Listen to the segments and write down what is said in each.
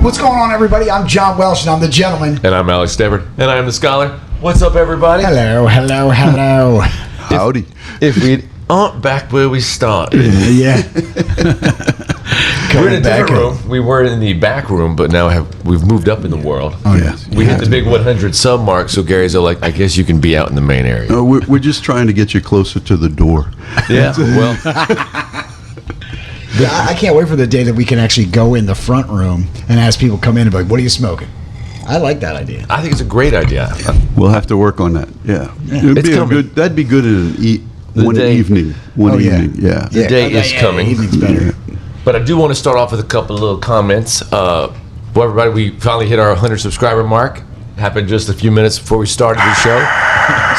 What's going on, everybody? I'm John Welsh, and I'm the gentleman. And I'm Alex Dever, and I'm the scholar. What's up, everybody? Hello. Howdy. If we aren't back where we started. Yeah. We're in a different room. We were in the back room, but now we've moved up in the world. Oh, yeah. We hit the big 100 sub mark, so Gary's like, I guess you can be out in the main area. No, we're just trying to get you closer to the door. Yeah, well... I can't wait for the day that we can actually go in the front room and ask people come in and be like, what are you smoking? I like that idea. I think it's a great idea. We'll have to work on that. Yeah. It'd be that'd be good in one evening. Yeah. The day is coming. Evening's better. Yeah. But I do want to start off with a couple of little comments. Well, everybody, we finally hit our 100 subscriber mark. Happened just a few minutes before we started the show.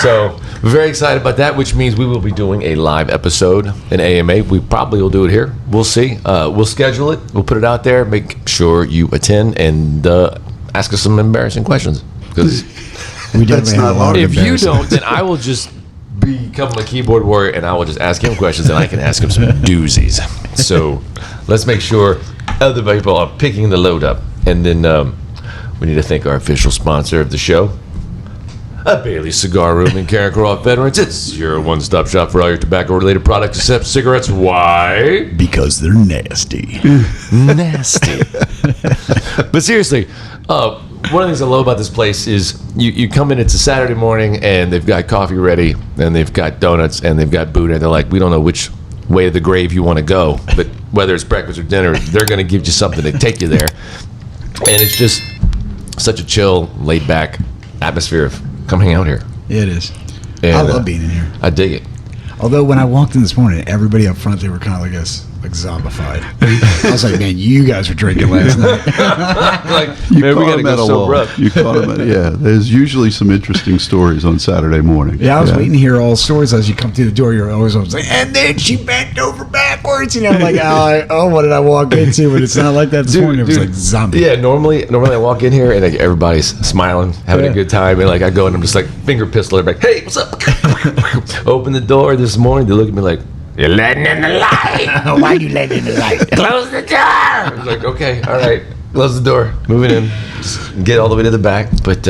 So we're very excited about that, which means we will be doing a live episode, an AMA. We probably will do it here. We'll see. We'll schedule it. We'll put it out there. Make sure you attend and ask us some embarrassing questions. Because That's not long. if you don't, then I will just become a keyboard warrior and I will just ask him questions and I can ask him some doozies. So let's make sure other people are picking the load up. And then we need to thank our official sponsor of the show, a Bailey Cigar Room in Cameroon Veterans. It's your one-stop shop for all your tobacco-related products except cigarettes. Why? Because they're nasty. Nasty. But seriously, one of the things I love about this place is you come in, it's a Saturday morning, and they've got coffee ready, and they've got donuts, and they've got Buddha, and they're like, we don't know which way to the grave you want to go, but whether it's breakfast or dinner, they're going to give you something to take you there. And it's just such a chill, laid-back atmosphere of come hang out here. It is. And, I love being in here. I dig it. Although when I walked in this morning, everybody up front, they were kind of like us, like zombified. I was like, man, you guys were drinking last night. Like, You man, we caught gotta him go at a sober lull. up. You caught him at, yeah. There's usually some interesting stories on Saturday morning. Yeah, I was waiting to hear all stories as you come through the door. You're always like, and then she bent over backwards. You know, like, what did I walk into? But it's not like that this morning. It was like zombie. Yeah, normally I walk in here and like, everybody's smiling, having a good time, and like I go and I'm just like finger pistol. They're like, hey, what's up? Open the door this morning. They look at me like, you're letting in the light. Why are you letting in the light? Close the door. I was like, okay, all right, close the door, moving in, just get all the way to the back. But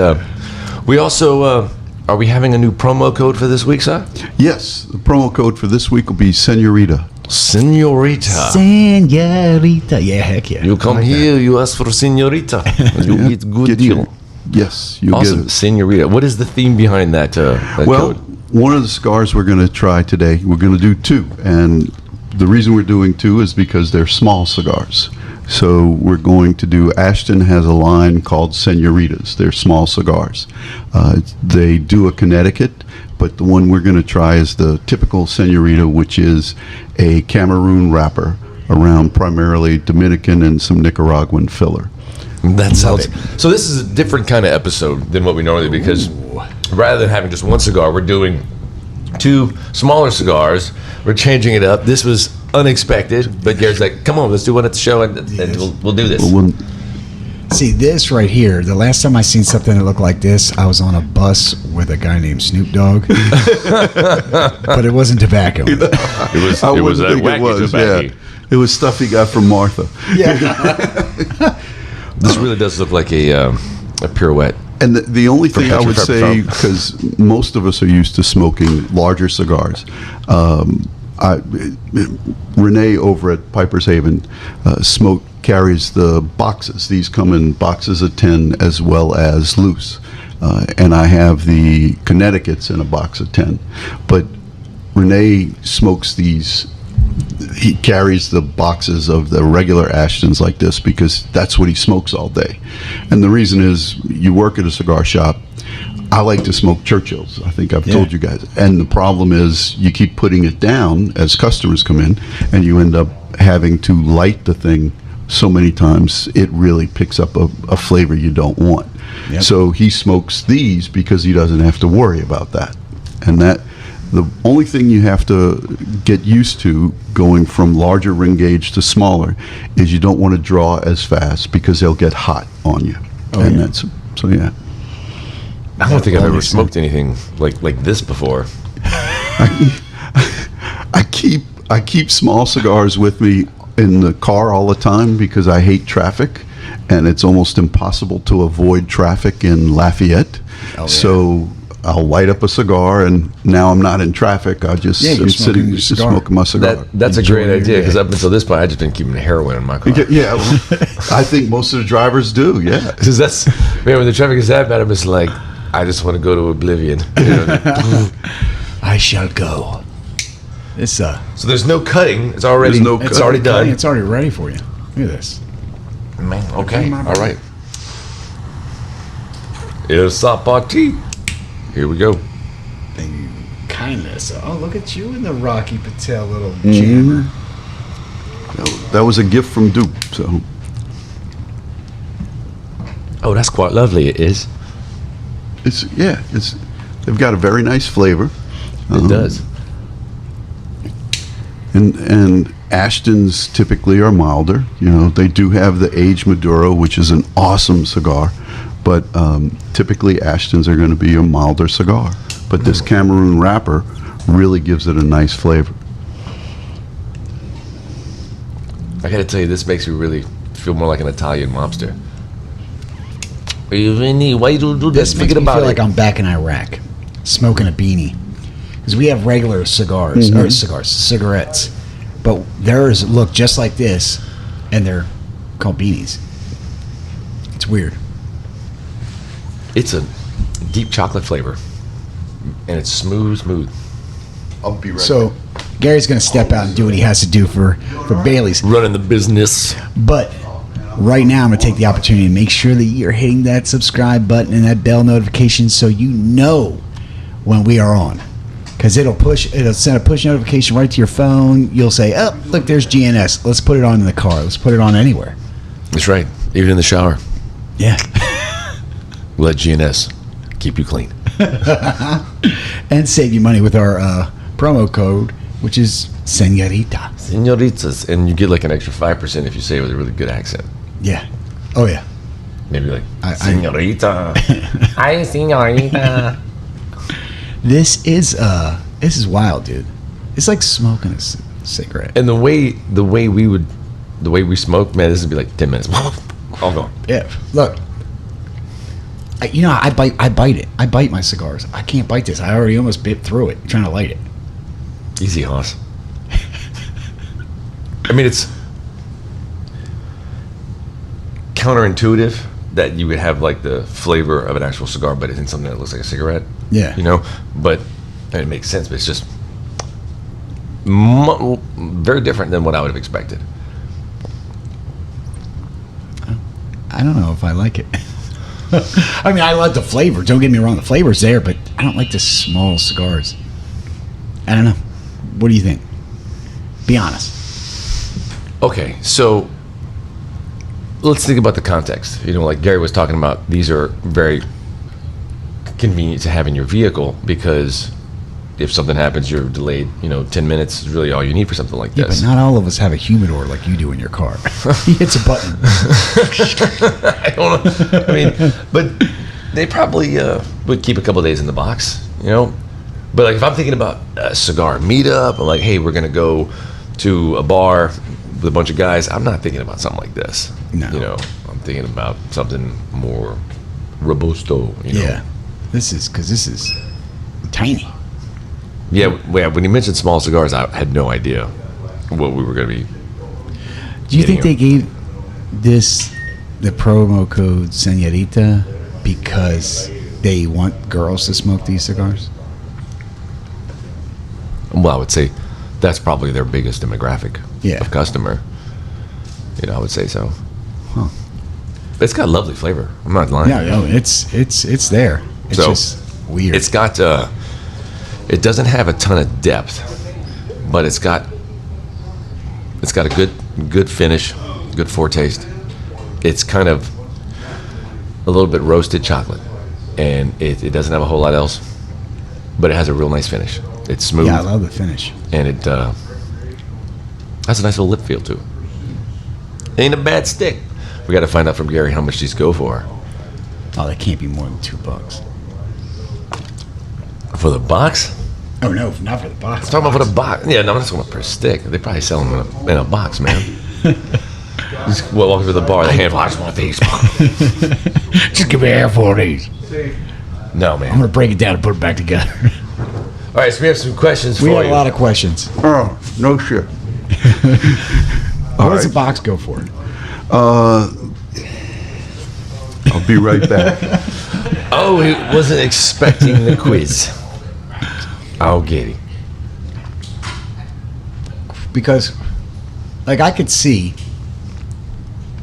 we also are we having a new promo code for this week, sir? Yes, the promo code for this week will be Senorita. Senorita. Senorita. Yeah, heck yeah. You come I like here, you ask for Senorita, you get good deal. Yes, you'll Awesome, get it. Senorita. What is the theme behind that, Well, code? one of the cigars we're going to try today, we're going to do two. And the reason we're doing two is because they're small cigars. So we're going to do, Ashton has a line called Senoritas. They're small cigars. They do a Connecticut, but the one we're going to try is the typical Senorita, which is a Cameroon wrapper around primarily Dominican and some Nicaraguan filler. That sounds. So this is a different kind of episode than what we normally do because rather than having just one cigar, we're doing two smaller cigars. We're changing it up. This was unexpected, but Gary's like, "Come on, let's do one at the show, and we'll do this." See, this right here, the last time I seen something that looked like this, I was on a bus with a guy named Snoop Dogg. But it wasn't tobacco. It was that wacky tobacco. Yeah. It was stuff he got from Martha. Yeah. This really does look like a pirouette. And the only thing I would Pepper say, Foam. because most of us are used to smoking larger cigars, Renee over at Piper's Haven carries the boxes. These come in boxes of 10 as well as loose. And I have the Connecticut's in a box of 10. But Renee smokes these. He carries the boxes of the regular Ashtons like this because that's what he smokes all day. And the reason is, you work at a cigar shop. I like to smoke Churchills. I think I've told you guys. And the problem is you keep putting it down as customers come in, and you end up having to light the thing so many times it really picks up a flavor you don't want. Yep. So he smokes these because he doesn't have to worry about that. And that the only thing you have to get used to going from larger ring gauge to smaller is you don't want to draw as fast because they'll get hot on you. And that's so yeah. I don't think I've ever smoked anything like this before. I keep small cigars with me in the car all the time because I hate traffic, and it's almost impossible to avoid traffic in Lafayette. Oh, yeah. So I'll light up a cigar, and now I'm not in traffic. I just Yeah, you're am smoking sitting your just cigar. smoking my cigar. That's a Enjoy great your idea, because day. up until this point, I've just been keeping heroin in my car. Yeah, well, I think most of the drivers do. Yeah. Because that's, man, when the traffic is that bad, I'm just like, I just want to go to oblivion. You know? I shall go. It's So there's no cutting. It's already, There's no it's cutting. already done. It's already ready for you. Look at this. Man, okay, my all right. It's a party. Here we go. Kindness. Oh, look at you in the Rocky Patel little jammer. That was a gift from Duke. So Oh, that's quite lovely. It is. it's they've got a very nice flavor. It does. And Ashtons typically are milder. You know, they do have the aged Maduro, which is an awesome cigar, but typically Ashtons are going to be a milder cigar. But this Cameroon wrapper really gives it a nice flavor. I gotta tell you, this makes me really feel more like an Italian mobster. Why you do This that? makes Forget me about feel it. like I'm back in Iraq, smoking a beanie. Because we have regular cigars, or cigarettes, but theirs look just like this, and they're called beanies. It's weird. It's a deep chocolate flavor, and it's smooth. I'll be right So Gary's going to step out and do what he has to do for Bailey's. Running the business. But right now, I'm going to take the opportunity to make sure that you're hitting that subscribe button and that bell notification so you know when we are on. Because it'll send a push notification right to your phone. You'll say, oh, look, there's GNS. Let's put it on in the car. Let's put it on anywhere. That's right. Even in the shower. Yeah. Let GNS keep you clean. And save you money with our promo code, which is Senorita. Senoritas. And you get like an extra 5% if you say it with a really good accent. Yeah. Oh, yeah. Maybe like, I- Senorita. Hi, Senorita. This is wild, dude. It's like smoking a cigarette. And the way we smoke, man, this would be like 10 minutes. All gone. Yeah. Look. I bite it. I bite my cigars. I can't bite this. I already almost bit through it trying to light it. Easy, Hoss. I mean, it's counterintuitive that you would have like the flavor of an actual cigar, but it's in something that looks like a cigarette. Yeah. You know, but and it makes sense, but it's just very different than what I would have expected. I don't know if I like it. I mean, I like the flavor. Don't get me wrong. The flavor's there, but I don't like the small cigars. I don't know. What do you think? Be honest. Okay, so let's think about the context. You know, like Gary was talking about, these are very convenient to have in your vehicle because if something happens, you're delayed, 10 minutes is really all you need for something like Yeah, this. but not all of us have a humidor like you do in your car. He hits a button. I don't know. I mean, but they probably would keep a couple of days in the box, But like if I'm thinking about a cigar meetup, I'm like, hey, we're gonna go to a bar with a bunch of guys. I'm not thinking about something like this. No. I'm thinking about something more robusto. Yeah. This is tiny. Yeah. When you mentioned small cigars, I had no idea what we were gonna be. Do you think getting they gave this the promo code Senorita because they want girls to smoke these cigars? Well, I would say that's probably their biggest demographic of customer. I would say so. Huh. It's got lovely flavor. I'm not lying. Yeah, no, it's there. It's So, just weird. It's got it doesn't have a ton of depth, but it's got a good finish, good foretaste. It's kind of a little bit roasted chocolate, and it doesn't have a whole lot else, but it has a real nice finish. It's smooth. Yeah, I love the finish. And it has a nice little lip feel to it. Ain't a bad stick. We got to find out from Gary how much these go for. Oh, they can't be more than $2. For the box? Oh no, not for the box. I'm talking about for the box. Yeah, no, I'm not talking about per stick. They probably sell them in a box, man. Just walking to the bar, the hand wash my face. Just give me a handful of these. No, I'm man. gonna break it down and put it back together. All right, so we have some questions for We you. have a lot of questions. Oh, no shit. What does the box go for? I'll be right back. Oh, he wasn't expecting the quiz. I'll get it. Because, like, I could see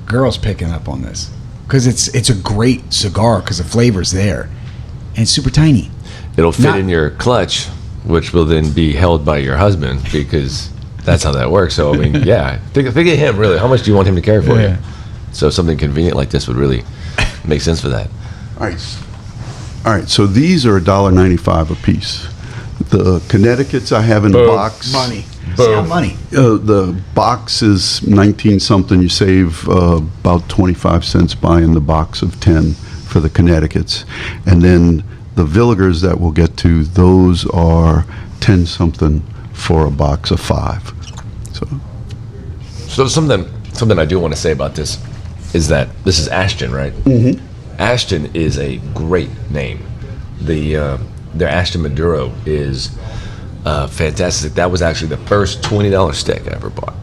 girls picking up on this because it's a great cigar because the flavor's there and it's super tiny. It'll fit Not- in your clutch, which will then be held by your husband because that's how that works. So, I mean, yeah. Think of him, really. How much do you want him to carry for Yeah. you? So something convenient like this would really make sense for that. All right. So these are $1.95 a piece. The Connecticut's I have in the Boom. box. Money. Boom. Sound money. The box is 19 something. You save about 25 cents buying the box of 10 for the Connecticut's, and then the Villigers that we'll get to, those are 10 something for a box of 5. So something I do want to say about this is that this is Ashton, right? Mm-hmm. Ashton is a great name. Their Ashton Maduro is fantastic. That was actually the first $20 stick I ever bought.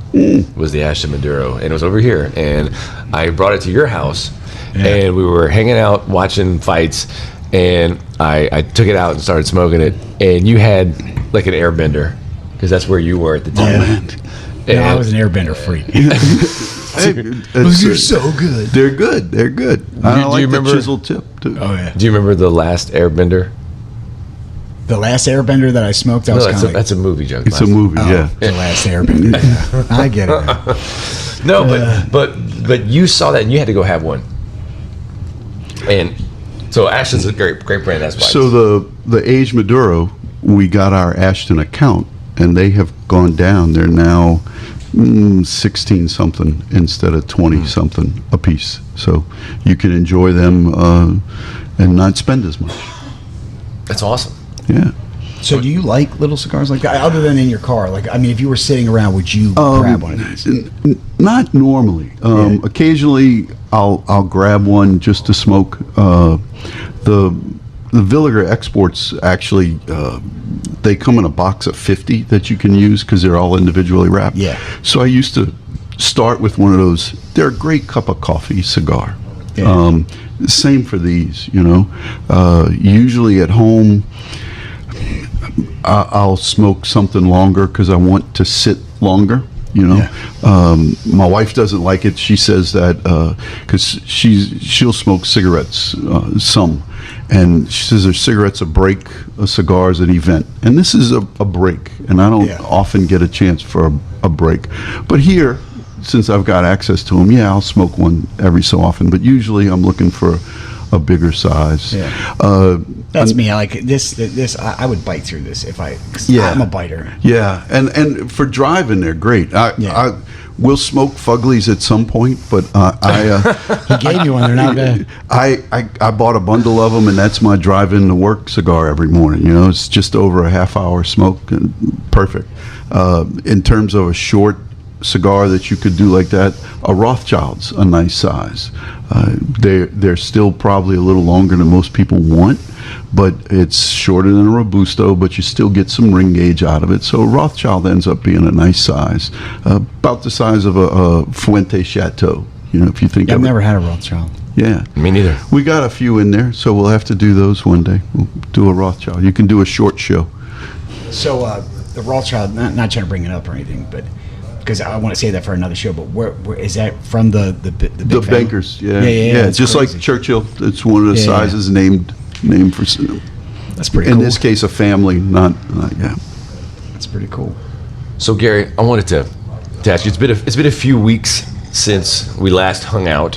Was the Ashton Maduro, and it was over here. And I brought it to your house, and we were hanging out watching fights, and I took it out and started smoking it, and you had like an airbender because that's where you were at the time. Yeah, I was an airbender freak. You're so good. They're good. They're good. Do I you like remember- the chisel tip too. Oh yeah. Do you remember the last airbender? The last airbender that I smoked, I was No, kind of like, that's a movie joke. It's a movie, yeah. the last airbender. Yeah. I get it. Now. No, but you saw that and you had to go have one. And so Ashton's a great brand. That's why. So the Age Maduro, we got our Ashton account, and they have gone down. They're now 16 something instead of 20 something a piece. So you can enjoy them and not spend as much. that's awesome. Yeah. So do you like little cigars like that, other than in your car? Like, I mean, if you were sitting around, would you grab one of these? Not normally. Occasionally, I'll grab one just to smoke. The Villiger Exports actually they come in a box of 50 that you can use because they're all individually wrapped. Yeah. So I used to start with one of those. They're a great cup of coffee cigar. Yeah. Same for these. Usually at home, I'll smoke something longer because I want to sit longer. My wife doesn't like it. She says that because she'll smoke cigarettes some, and she says her cigarettes a break, a cigar's an event, and this is a break, and I don't often get a chance for a break. But here, since I've got access to them, I'll smoke one every so often. But usually I'm looking for a bigger size. That's me. I like it. This. I would bite through this if I. I'm a biter. Yeah, and for driving, they're great. I will smoke Fuglies at some point, but He gave me one. They're not bad. I bought a bundle of them, and that's my drive-in to work cigar every morning. It's just over a half-hour smoke, and perfect. In terms of a short cigar that you could do like that, a Rothschild's a nice size. They're still probably a little longer than most people want, but it's shorter than a Robusto, but you still get some ring gauge out of it. So a Rothschild ends up being a nice size, about the size of a Fuente Chateau. If you think I've of it. never had a Rothschild. Yeah. Me neither. We got a few in there, so we'll have to do those one day. We'll do a Rothschild. You can do a short show. So the Rothschild, not trying to bring it up or anything, but because I want to say that for another show. But where is that from? The big The family? bankers, yeah. just crazy. like Churchill, it's one of the sizes named for. That's pretty In cool. this case, a family, not yeah. That's pretty cool. So Gary, I wanted to ask you. It's been a few weeks since we last hung out.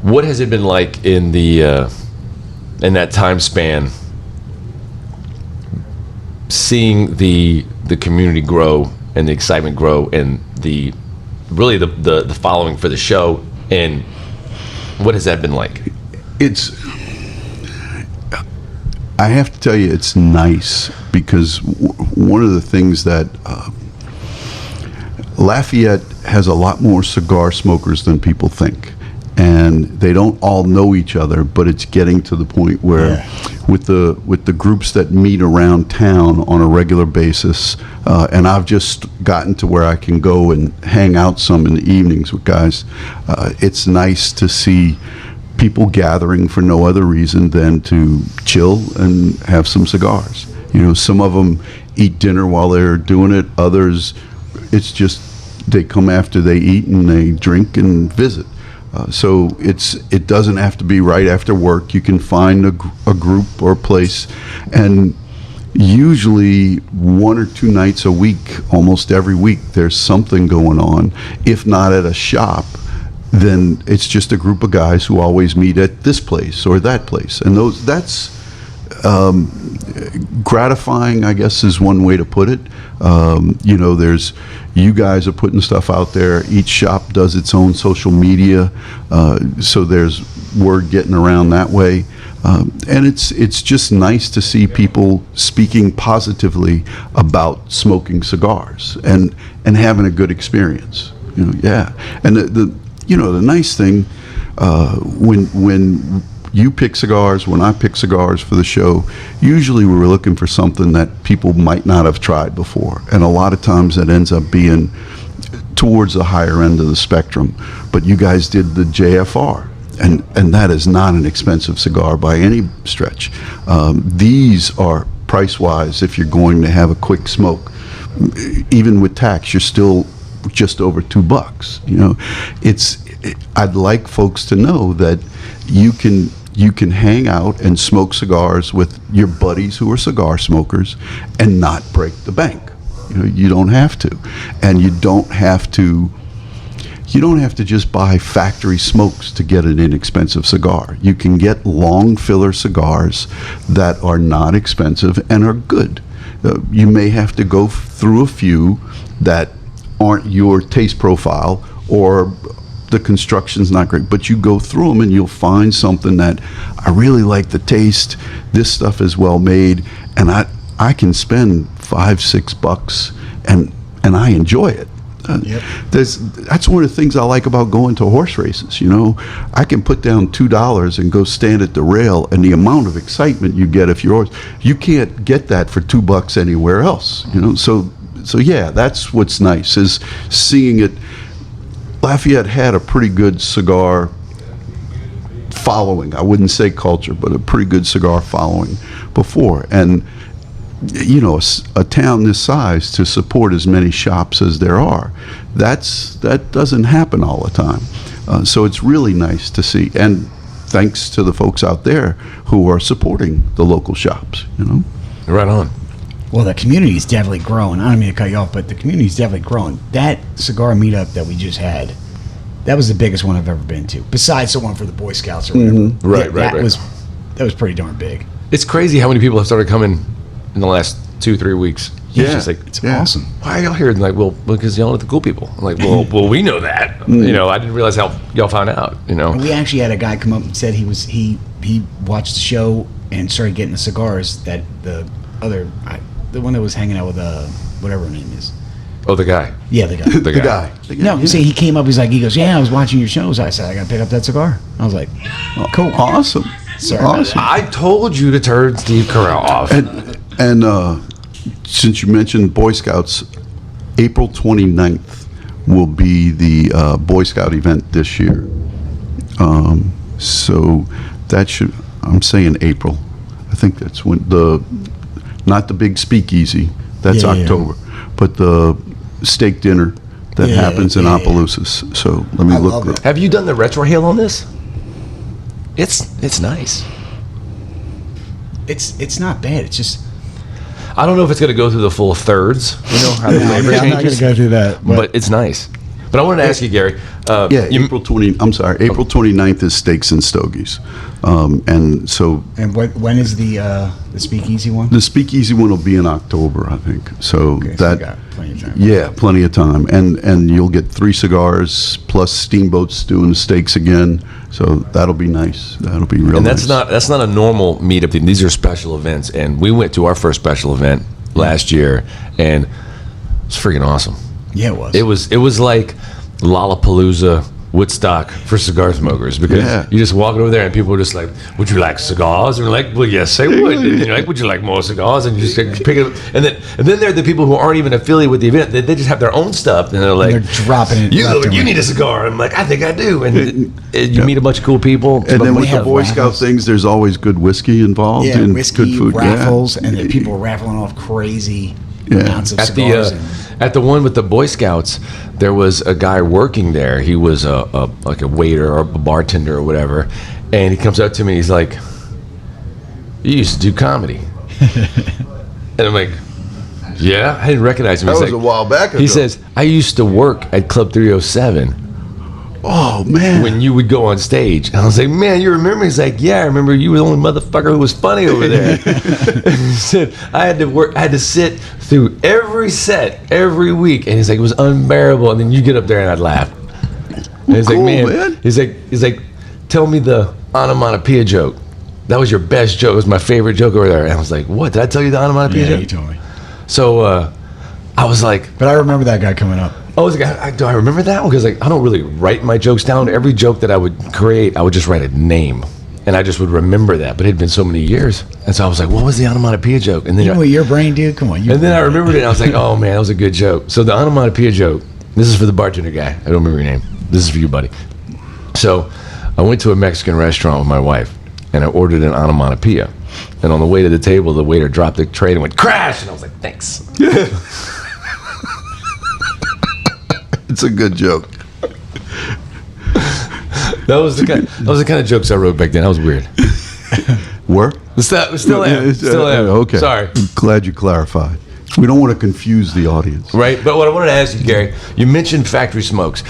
What has it been like in that time span? Seeing the community grow and the excitement grow and the following for the show, and what has that been like? I have to tell you, it's nice because one of the things that Lafayette has a lot more cigar smokers than people think. And they don't all know each other, but it's getting to the point where with the groups that meet around town on a regular basis, and I've just gotten to where I can go and hang out some in the evenings with guys, it's nice to see people gathering for no other reason than to chill and have some cigars. You know, some of them eat dinner while they're doing it. Others, it's just they come after they eat and they drink and visit. So it doesn't have to be right after work. You can find a group or a place, and usually 1 or 2 nights a week, almost every week, there's something going on. If not at a shop, then it's just a group of guys who always meet at this place or that place, and that's gratifying, I guess, is one way to put it. You know, you guys are putting stuff out there. Each shop does its own social media, so there's word getting around that way. And it's just nice to see people speaking positively about smoking cigars and having a good experience. You know, yeah. And the nice thing when you pick cigars, when I pick cigars for the show, usually we're looking for something that people might not have tried before. And a lot of times that ends up being towards the higher end of the spectrum. But you guys did the JFR, and that is not an expensive cigar by any stretch. These are price-wise, if you're going to have a quick smoke, even with tax, you're still just over $2. You know, I'd like folks to know that you can hang out and smoke cigars with your buddies who are cigar smokers and not break the bank. You know, you don't have to, and you don't have to just buy factory smokes to get an inexpensive cigar. You can get long filler cigars that are not expensive and are good. You may have to go through a few that aren't your taste profile, or the construction's not great, but you go through them and you'll find something that I really like the taste. This stuff is well made, and I can spend $5-6 and I enjoy it. That's one of the things I like about going to horse races. You know, I can put down $2 and go stand at the rail, and the amount of excitement you get if you're horse, you can't get that for $2 anywhere else. You know, so yeah, that's what's nice, is seeing it. Lafayette had a pretty good cigar following. I wouldn't say culture, but a pretty good cigar following before. And, you know, a town this size, to support as many shops as there are, that doesn't happen all the time. So it's really nice to see. And thanks to the folks out there who are supporting the local shops, you know. Right on. Well, the community's definitely growing. I don't mean to cut you off, but the community's definitely growing. That cigar meetup that we just had, that was the biggest one I've ever been to, besides the one for the Boy Scouts or whatever. Mm-hmm. Right. That was pretty darn big. It's crazy how many people have started coming in the last 2-3 weeks. Yeah. It's just like, It's awesome. why are y'all here? And like, well, because y'all are the cool people. I'm like, well, we know that. You know, I didn't realize how y'all found out. You know, And we actually had a guy come up and said he watched the show and started getting the cigars that the one that was hanging out with whatever her name is. oh, the guy. Yeah, the guy. The guy. No, yeah. see, he came up. He goes, yeah, I was watching your shows. I said, I got to pick up that cigar. I was like, cool, Awesome. Sorry about Awesome. I told you to turn Steve Carell off. And since you mentioned Boy Scouts, April 29th will be the Boy Scout event this year. So that should, I'm saying April. I think that's when not the big speakeasy, that's Yeah, yeah. October, but the steak dinner that Yeah, happens in yeah, Opelousas. So let me I look. love it. Have you done the retrohale on this? It's nice. It's not bad. It's just I don't know if it's going to go through the full thirds. You know how the flavor I'm not changes. going to go through that. But it's nice. But I wanted to ask you, Gary. Yeah, April 29th is Steaks and Stogies. And so And when is the speakeasy one? the speakeasy one will be in October, I think. So Okay, so that, we got plenty of time. yeah, plenty of time. And you'll get 3 cigars plus Steamboat's doing the steaks again. So that'll be nice. That'll be real And nice. that's not a normal meetup thing. These are special events. And we went to our first special event last year, and it's freaking awesome. Yeah, it was. It was like Lollapalooza, Woodstock for cigar smokers, because you just walk over there and people are just like, "Would you like cigars?" And we're like, "Well, yes, I would." And you're like, "Would you like more cigars?" And you just pick it up. And then there are the people who aren't even affiliated with the event. They just have their own stuff, and they're like, they're dropping it. You need a cigar. I'm like, I think I do. And you meet a bunch of cool people. And then we with the have Boy Scout raffles. things, there's always good whiskey involved Yeah, and whiskey, good food. raffles, and then people raffling off crazy amounts of At cigars. at the one with the Boy Scouts, there was a guy working there. He was like a waiter or a bartender or whatever, and he comes up to me. He's like, "You used to do comedy," and I'm like, "Yeah." I didn't recognize him. That He's was like, a while back ago. He says, "I used to work at Club 307 Oh, man. when you would go on stage." And I was like, "Man, you remember?" He's like, "Yeah, I remember. You were the only motherfucker who was funny over there." He said, I had to sit through every set every week, and he's like, it was unbearable. And then you get up there and I'd laugh. And he's Cool, like, man. He's like, "Tell me the onomatopoeia joke. That was your best joke. It was my favorite joke over there." And I was like, "What? Did I tell you the onomatopoeia Yeah, joke?" you told me. So I was like, But I remember that guy coming up. "Oh, do I remember that one?" Because like I don't really write my jokes down. Every joke that I would create, I would just write a name, and I just would remember that. But it had been so many years, and so I was like, "What was the onomatopoeia joke?" And then You know what your brain, dude? Come on. and then I remembered it, and I was like, "Oh man, that was a good joke." So the onomatopoeia joke. This is for the bartender guy. I don't remember your name. This is for you, buddy. So I went to a Mexican restaurant with my wife, and I ordered an onomatopoeia. And on the way to the table, the waiter dropped the tray and went crash, and I was like, "Thanks." It's a good joke. That was the kind of jokes I wrote back then. That was weird. Were? Still am. Okay. Sorry. I'm glad you clarified. We don't want to confuse the audience. Right, but what I wanted to ask you, Gary, you mentioned factory smokes.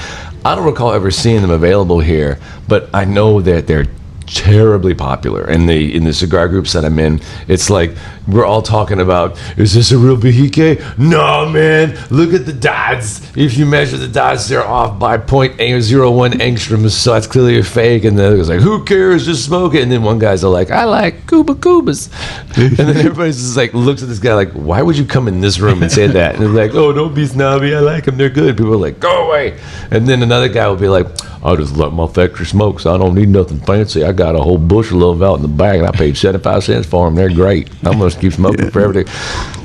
I don't recall ever seeing them available here, but I know that they're terribly popular in the cigar groups that I'm in. It's like we're all talking about, is this a real Villiger? No, man. Look at the dots. If you measure the dots, they're off by 0.01 angstroms, so that's clearly a fake. And then it's like, who cares? Just smoke it. And then one guy's like, I like Cubas. And then everybody's just like looks at this guy like, why would you come in this room and say that? And they're like, oh, don't be snobby. I like them. They're good. People are like, go away. And then another guy will be like, I just like my factory smokes. I don't need nothing fancy. I got a whole bushel of them out in the bag, and I paid 75 cents for them. They're great. I'm going to keep smoking forever.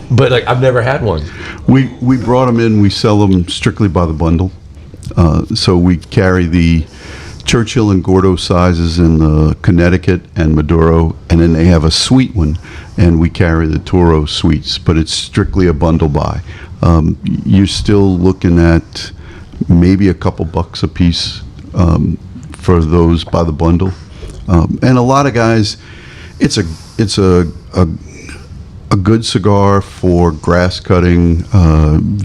But like, I've never had one. We brought them in. We sell them strictly by the bundle. So we carry the Churchill and Gordo sizes in the Connecticut and Maduro, and then they have a sweet one, and we carry the Toro sweets. But it's strictly a bundle buy. You're still looking at maybe a couple bucks a piece for those by the bundle. And a lot of guys, it's a good cigar for grass cutting,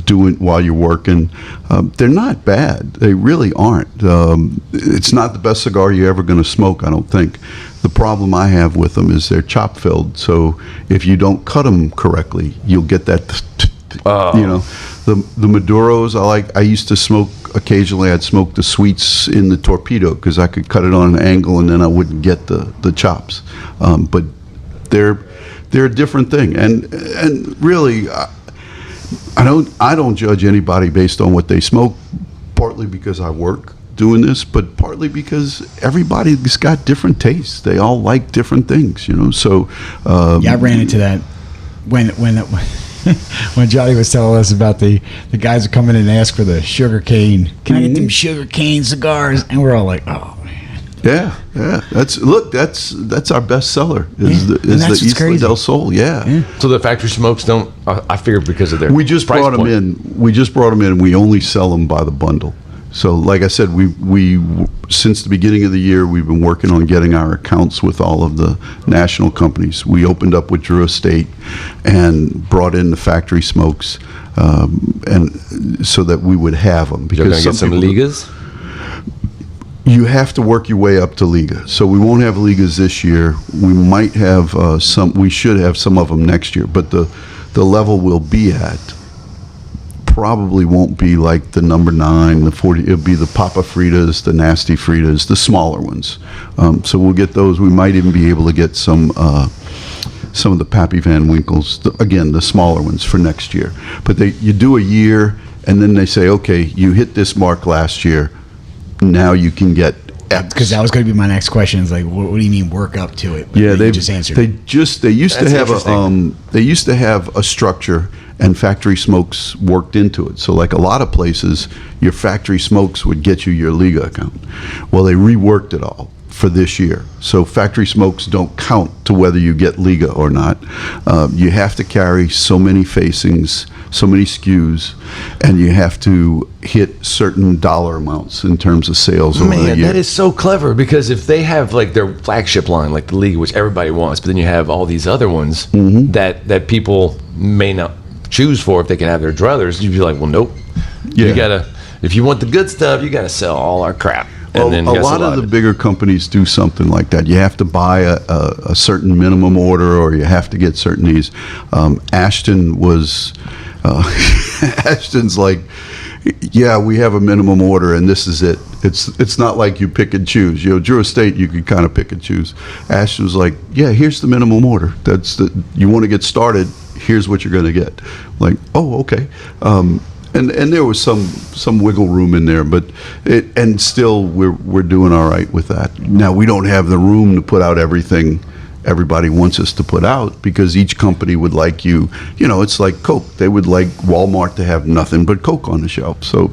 doing while you're working. They're not bad. They really aren't. It's not the best cigar you're ever going to smoke, I don't think. The problem I have with them is they're chop filled. So if you don't cut them correctly, you'll get that. You know, the Maduros. I used to smoke occasionally. I'd smoke the sweets in the torpedo because I could cut it on an angle and then I wouldn't get the chops. But they're a different thing. And really, I don't judge anybody based on what they smoke. Partly because I work doing this, but partly because everybody's got different tastes. They all like different things, you know. So yeah, I ran into that when Johnny was telling us about the guys who come in and ask for the sugar cane. Can I get them sugar cane cigars? And we're all like, oh man. Yeah. That's our best seller is Yeah, the Isla del Sol. Yeah. So the factory smokes don't. I figured because of their. We just price brought them point. in. We just brought them in. And we only sell them by the bundle. So, like I said, we since the beginning of the year, we've been working on getting our accounts with all of the national companies. We opened up with Drew Estate and brought in the factory smokes, and so that we would have them. You're going to get some ligas? You have to work your way up to Liga. So we won't have Ligas this year. We might have some. We should have some of them next year. But the level we'll be at probably won't be like the number 9, the 40. It'll be the Papa Fritas, the Nasty Fritas, the smaller ones. So we'll get those. We might even be able to get some of the Pappy Van Winkles, again, the smaller ones for next year. But you do a year, and then they say, okay, you hit this mark last year, now you can get X. Because that was going to be my next question. Is like, what do you mean work up to it? But Yeah, you just answered. they used to That's have interesting. they used to have a structure, and factory smokes worked into it. So like a lot of places, your factory smokes would get you your Liga account. Well, they reworked it all for this year. So factory smokes don't count to whether you get Liga or not. You have to carry so many facings, so many SKUs, and you have to hit certain dollar amounts in terms of sales over the Man, year. that is so clever, because if they have like their flagship line, like the League, which everybody wants, but then you have all these other ones that people may not choose for if they can have their druthers, you'd be like, well, nope. Yeah. You gotta, if you want the good stuff, you gotta sell all our crap. Well, And then a you gotta lot sell of the it. bigger companies do something like that. You have to buy a certain minimum order, or you have to get certain these. Ashton was, Ashton's like, yeah, we have a minimum order, and this is it. It's not like you pick and choose. You know, Drew Estate, you could kind of pick and choose. Ashton was like, yeah, here's the minimum order. You want to get started, here's what you're going to get. Like, oh, okay. And there was some wiggle room in there, but still we're doing all right with that. Now we don't have the room to put out everything everybody wants us to put out, because each company would like it's like Coke. They would like Walmart to have nothing but Coke on the shelf. So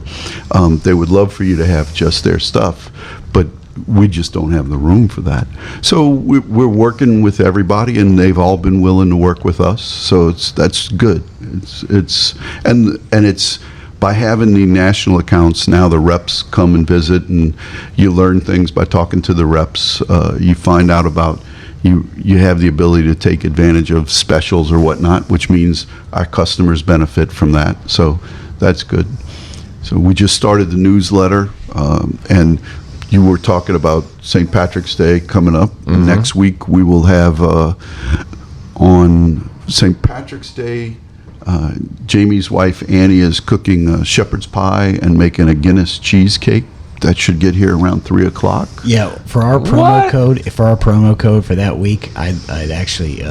they would love for you to have just their stuff, but we just don't have the room for that. So we're working with everybody, and they've all been willing to work with us. So that's good. It's by having the national accounts, now the reps come and visit, and you learn things by talking to the reps. You find out about, you have the ability to take advantage of specials or whatnot, which means our customers benefit from that. So that's good. So we just started the newsletter, and you were talking about St. Patrick's Day coming up. Next week we will have on St. Patrick's Day, Jamie's wife Annie is cooking shepherd's pie and making a Guinness cheesecake. That should get here around 3:00. Yeah, for our promo code for that week, I'd actually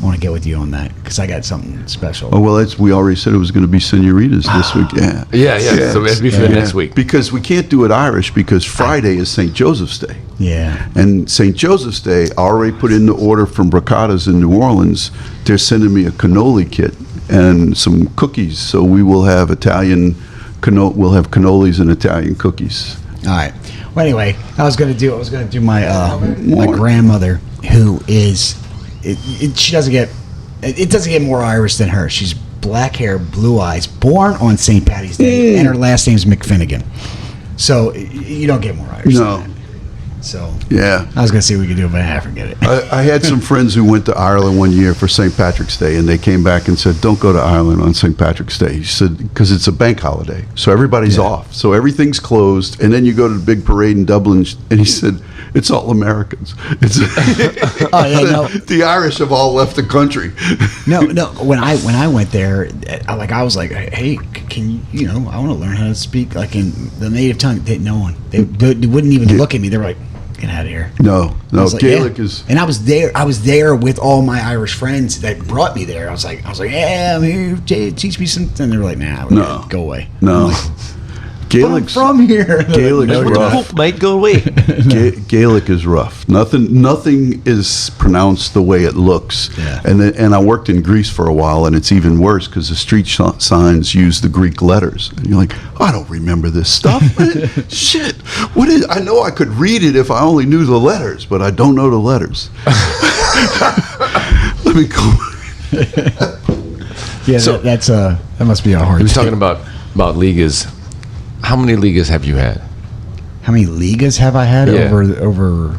want to get with you on that, because I got something special. Oh, well, we already said it was going to be Senoritas this week. Yeah. So it'd be for the next week. Because we can't do it Irish, because Friday is St. Joseph's Day. Yeah. And St. Joseph's Day, I already put in the order from Bracata's in New Orleans. They're sending me a cannoli kit and some cookies. So we will have we'll have cannolis and Italian cookies. All right. Well, anyway, I was gonna do my my grandmother, who is she doesn't get it doesn't get more Irish than her. She's black hair, blue eyes, born on St. Patty's Day, and her last name's McFinnigan. So you don't get more Irish No. than that. So Yeah. I was gonna see what we could do, but I forget it. I had some friends who went to Ireland one year for St. Patrick's Day, and they came back and said, don't go to Ireland on St. Patrick's Day. He said, because it's a bank holiday, so everybody's off. So everything's closed, and then you go to the big parade in Dublin, and he said, it's all Americans. The Irish have all left the country. No. When I went there, I was like, hey, can you I want to learn how to speak like in the native tongue. They wouldn't even look at me. They were like, get out of here. No, I was like, Gaelic yeah. is... And I was there with all my Irish friends that brought me there. I was like, yeah, I'm here. Teach me something. And they were like, nah, No. go away. No. I'm like, Gaelic's from here. Gaelic's No, rough. Mate, go away. Gaelic is rough. Nothing is pronounced the way it looks. Yeah. And I worked in Greece for a while, and it's even worse because the street signs use the Greek letters, and you're like, I don't remember this stuff. Shit, what is? I know I could read it if I only knew the letters, but I don't know the letters. Let me go. Yeah, So- that must be a hard. He was thing. talking about ligas. How many ligas have you had? How many ligas have I had Yeah. over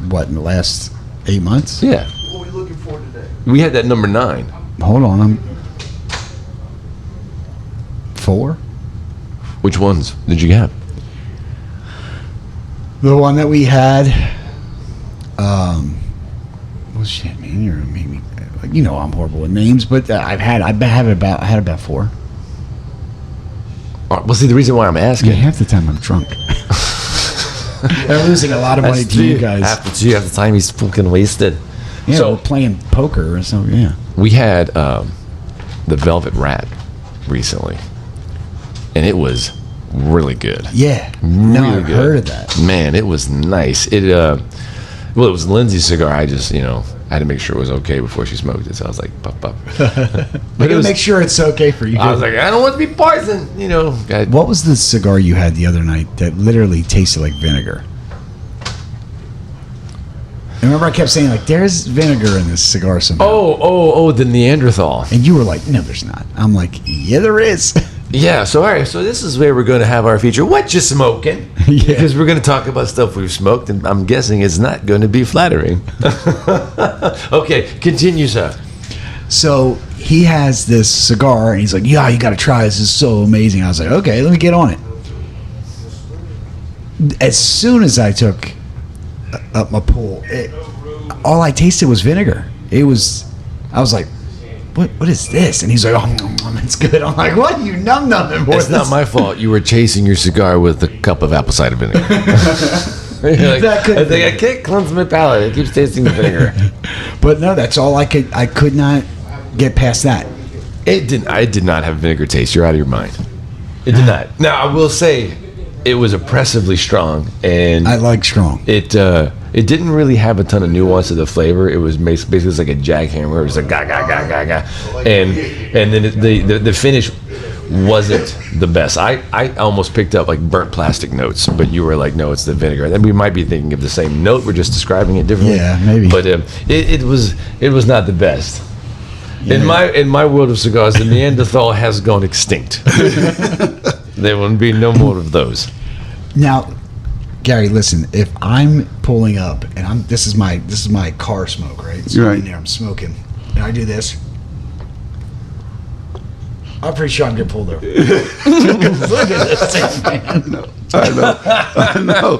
what, in the last 8 months? Yeah. What are we looking for today? We had that number 9. Hold on, I'm 4. Which ones did you have? The one that we had, well, shit, man, you're gonna make me. I'm horrible with names, but I had about 4. Well, see, the reason why I'm asking. Half the time I'm drunk. I'm losing a lot of money to you guys. Half the time he's fucking wasted. Yeah, So- we're playing poker or something. Yeah. We had the Velvet Rat recently. and it was really good. Yeah. Really No, I've good. heard of that. Man, it was nice. It well, it was Lindsay's cigar. I just, I had to make sure it was okay before she smoked it. So I was like, puff, puff. But make sure it's okay for you. I was like, I don't want to be poisoned, What was the cigar you had the other night that literally tasted like vinegar? I remember I kept saying, like, there's vinegar in this cigar somehow. Oh, the Neanderthal. And you were like, no, there's not. I'm like, yeah, there is. Yeah, so all right, so this is where we're going to have our feature. What you smoking? Yeah. Because we're going to talk about stuff we've smoked, and I'm guessing it's not going to be flattering. Okay, continue, sir. So he has this cigar, and he's like, yeah, you got to try this. This is so amazing. I was like, okay, let me get on it. As soon as I took up my pull, all I tasted was vinegar. I was like, what is this? And he's like, oh, it's good. I'm like, what? You numb-numbing for It's this? not my fault. You were chasing your cigar with a cup of apple cider vinegar. You're like, That could I think I can't cleanse my palate. It keeps tasting the vinegar. But no, that's all I could not get past that. I did not have vinegar taste. You're out of your mind. It did not. Now, I will say it was oppressively strong, and I like strong. it didn't really have a ton of nuance to the flavor. It was basically just like a jackhammer. It was like ga ga ga ga ga, and then the finish wasn't the best. I almost picked up like burnt plastic notes, but you were like, no, it's the vinegar. And we might be thinking of the same note. We're just describing it differently. Yeah, maybe. But it was not the best. Yeah. In my world of cigars, the Neanderthal has gone extinct. There will be no more of those. Now, Gary, listen. If I'm pulling up and this is my car smoke, right? So Right. I'm in there, I'm smoking, and I do this. I'm pretty sure I'm getting pulled over. Look at this thing, man. I know.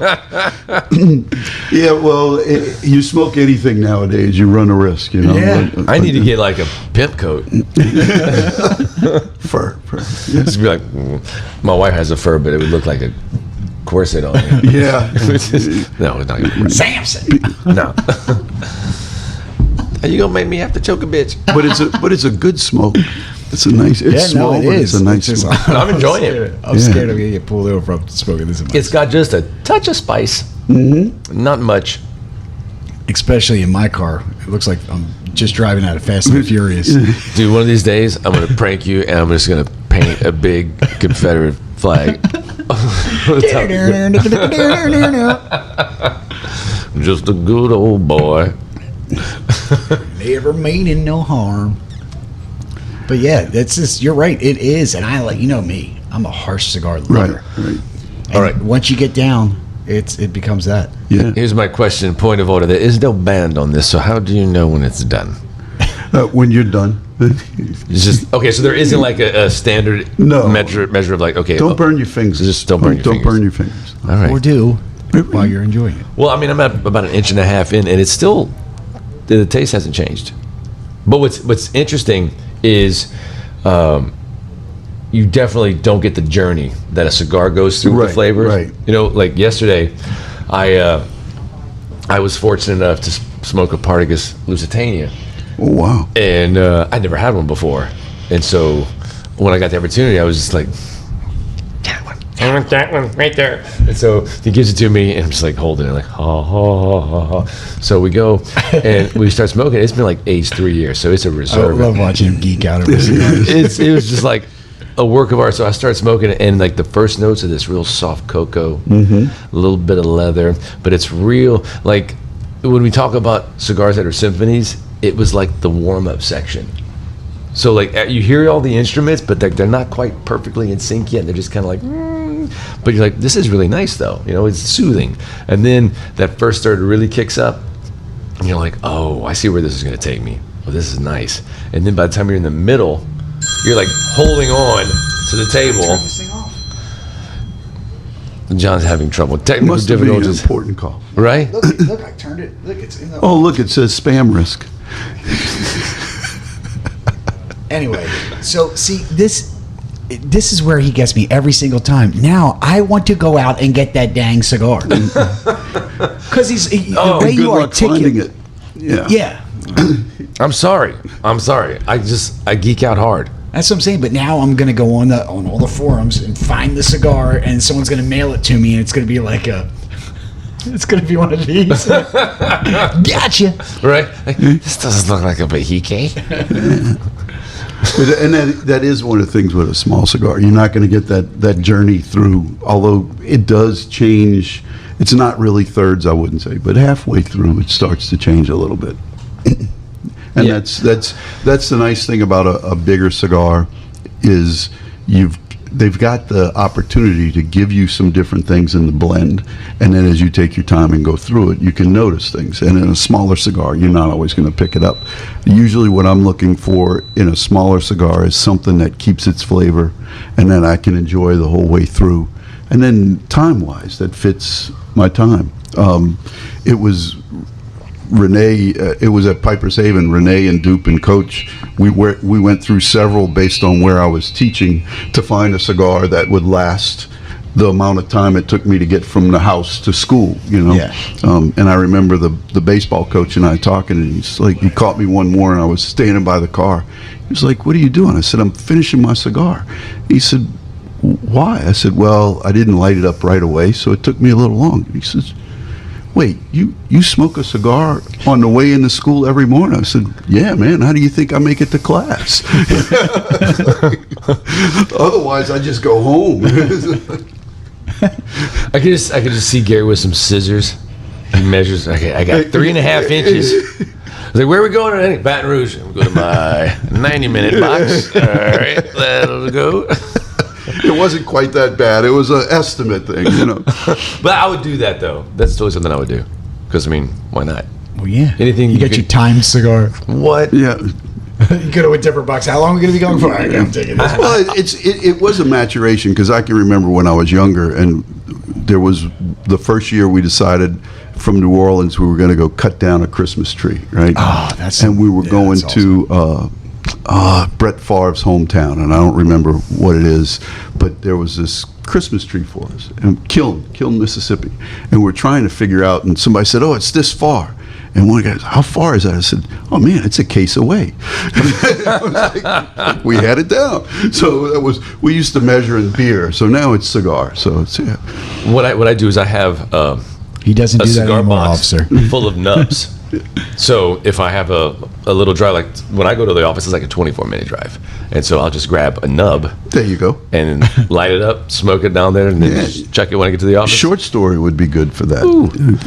Yeah, well, you smoke anything nowadays, you run a risk, Yeah. I need to get like a pimp coat. fur. Just be like, my wife has a fur, but it would look like a corset on it. Yeah. No, it's not gonna work. Samson. No. Are you gonna make me have to choke a bitch? But it's a good smoke. It's a nice. It's small, it but is. it's a nice It's smoke. just- I'm enjoying it. I'm scared I'm gonna get pulled over from smoking this. It's got just a touch of spice. Mm-hmm. Not much. Especially in my car. It looks like I'm just driving out of Fast and Furious. Dude, one of these days, I'm gonna prank you, and I'm just gonna paint a big Confederate flag. Just a good old boy. Never meaning no harm. But yeah, that's just, you're right. It is, and I like, me. I'm a harsh cigar lover. Right. And All right. once you get down, it becomes that. Yeah. Here's my question, point of order. There is no band on this, so how do you know when it's done? When you're done, It's just okay. So there isn't like a standard No. measure of like okay. don't burn your fingers. Just don't burn your Don't fingers. burn your fingers. All right. Or do while you're enjoying it. Well, I mean, I'm at about an inch and a half in, and it's still the taste hasn't changed. But what's interesting is you definitely don't get the journey that a cigar goes through with the Right, flavors. right. Like yesterday, I was fortunate enough to smoke a Partagas Lusitania, Oh wow. and I'd never had one before, and so when I got the opportunity, I was just like, that one. I want that one right there. And so he gives it to me, and I'm just like holding it, like ha ha ha ha. So we go and we start smoking. It's been like aged 3 years, so it's a I reserve. love watching him geek out over cigars. It was just like a work of art. So I started smoking it, and like the first notes of this real soft cocoa, a little bit of leather, but it's real. Like when we talk about cigars that are symphonies, it was like the warm-up section. So like you hear all the instruments, but they're not quite perfectly in sync yet. They're just kind of like, but you're like, this is really nice though. It's soothing. And then that first third really kicks up, and you're like, oh, I see where this is going to take me. Oh, this is nice. And then by the time you're in the middle, you're like holding on to the table. John's having trouble. It Technical must have been an difficulties, important call. right? Look, I turned it. Look, it's in the. Oh, look, it says spam risk. Anyway, so see this is where he gets me every single time. Now I want to go out and get that dang cigar because the way Good you luck finding articulate. it. Yeah. Yeah, I'm sorry. I geek out hard. That's what I'm saying. But now I'm gonna go on all the forums and find the cigar, and someone's gonna mail it to me, and it's gonna be like it's gonna be one of these. Gotcha. Right? Like, this doesn't look like a Bahike. And that is one of the things with a small cigar. You're not going to get that journey through, although it does change. It's not really thirds, I wouldn't say, but halfway through it starts to change a little bit. And Yeah. that's the nice thing about a bigger cigar is they've got the opportunity to give you some different things in the blend, and then as you take your time and go through it, you can notice things. And in a smaller cigar, you're not always going to pick it up. Usually what I'm looking for in a smaller cigar is something that keeps its flavor and that I can enjoy the whole way through. And then time-wise, that fits my time. It was Renee, it was at Piper's Haven. Renee and Dupe and Coach, we went through several based on where I was teaching to find a cigar that would last the amount of time it took me to get from the house to school, you know. Yeah. And I remember the baseball coach and I talking, and he caught me one morning. I was standing by the car. He was like, "What are you doing?" I said, "I'm finishing my cigar." He said, "Why?" I said, "Well, I didn't light it up right away, so it took me a little long." He says, "Wait, you smoke a cigar on the way into school every morning?" I said, "Yeah, man. How do you think I make it to class?" Otherwise, I just go home. I could just see Gary with some scissors. He measures. Okay, I got 3.5 inches. I was like, "Where are we going today?" Baton Rouge. I'm going to my 90-minute box. All right, that'll go. It wasn't quite that bad. It was an estimate thing, you know. But I would do that though. That's totally something I would do. Because I mean, why not? Well, yeah. Anything you you got could- your timed cigar. What? Yeah. You go to a different box. How long are we gonna be going for? I'm taking this. Well, it was a maturation because I can remember when I was younger, and there was the first year we decided from New Orleans we were going to go cut down a Christmas tree, right? Oh, that's and we were yeah, going that's to Brett Favre's hometown, and I don't remember what it is, but there was this Christmas tree for us, and Kiln, Mississippi, and we're trying to figure out. And somebody said, "Oh, it's this far." And one guy goes, "How far is that?" I said, "Oh man, it's a case away." I was like, we had it down. So that was, we used to measure in beer. So now it's cigar. So it's, yeah. What I do is I have He doesn't a do that cigar anymore, box officer. full of nubs. So if I have a little drive, like when I go to the office, it's like a 24-minute drive, and so I'll just grab a nub There you go. and light it up, smoke it down there, and then just check it when I get to the office. Short story would be good for that.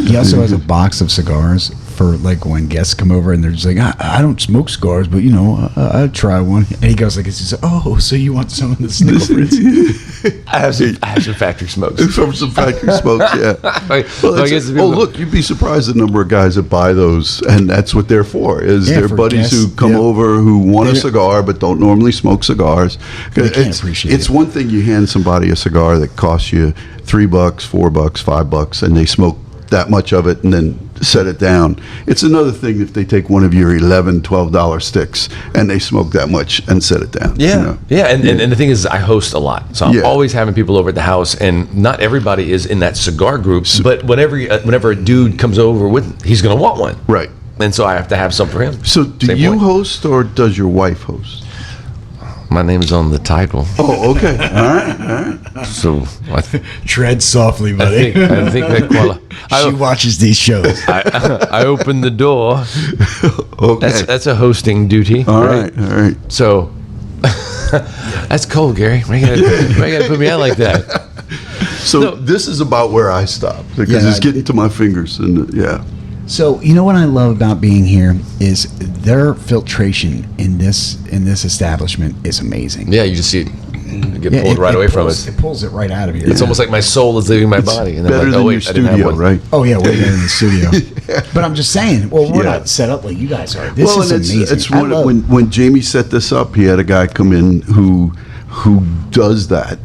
He also has a box of cigars for like when guests come over and they're just like, I don't smoke cigars, but you know, I'll try one. And he goes like, "Oh, so you want some of the Snicklefritz?" I have some factory smokes. From some factory smokes, yeah. Like, Well, I guess oh, look, you'd be surprised the number of guys that buy those, and that's what they're for, is Yeah, their for buddies guests, who come yeah. over who want a They- cigar but don't normally smoke cigars. They can't appreciate It's it. one thing you hand somebody a cigar that costs you $3, $4, $5, and they smoke that much of it and then set it down. It's another thing if they take one of your $11, $12 sticks and they smoke that much and set it down. Yeah, you know? yeah, and the thing is, I host a lot, so I'm Yeah. always having people over at the house, and not everybody is in that cigar group. But whenever a dude comes over he's gonna want one, Right. and so I have to have some for him. So do Same you point. host or does your wife host? My name's on the title, Oh, okay. All right. so I Tread softly, buddy. think that She watches these shows. I opened the door. Okay. That's a hosting duty. All right. All right. So that's cold, Gary. Why you gotta put me out like that? So No. this is about where I stop because Yeah. it's getting to my fingers, and yeah. So you know what I love about being here is their filtration in this establishment is amazing. Yeah, you just see it get Yeah, pulled right away from pulls, us. It pulls it right out of here. It's almost like my soul is leaving my body, and I'm Better like, than oh your wait, I didn't have studio, one. right? Oh yeah, way better in the studio. But I'm just saying, well, we're Yeah. not set up like you guys are. This is and amazing. it's I one, love- when Jamie set this up, he had a guy come in who does that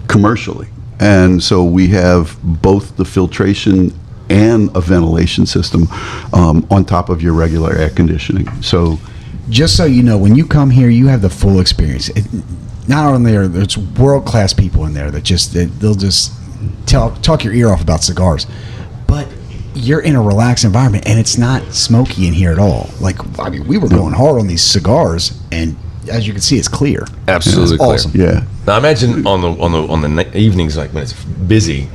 commercially, and so we have both the filtration and a ventilation system on top of your regular air conditioning. So just so you know, when you come here, you have the full experience. Not only are there's world class people in there that they'll just talk your ear off about cigars, but you're in a relaxed environment and it's not smoky in here at all. Like, I mean, we were going hard on these cigars, and as you can see, it's clear. Absolutely It's clear. awesome. Yeah. Now imagine on the evenings, like when it's busy,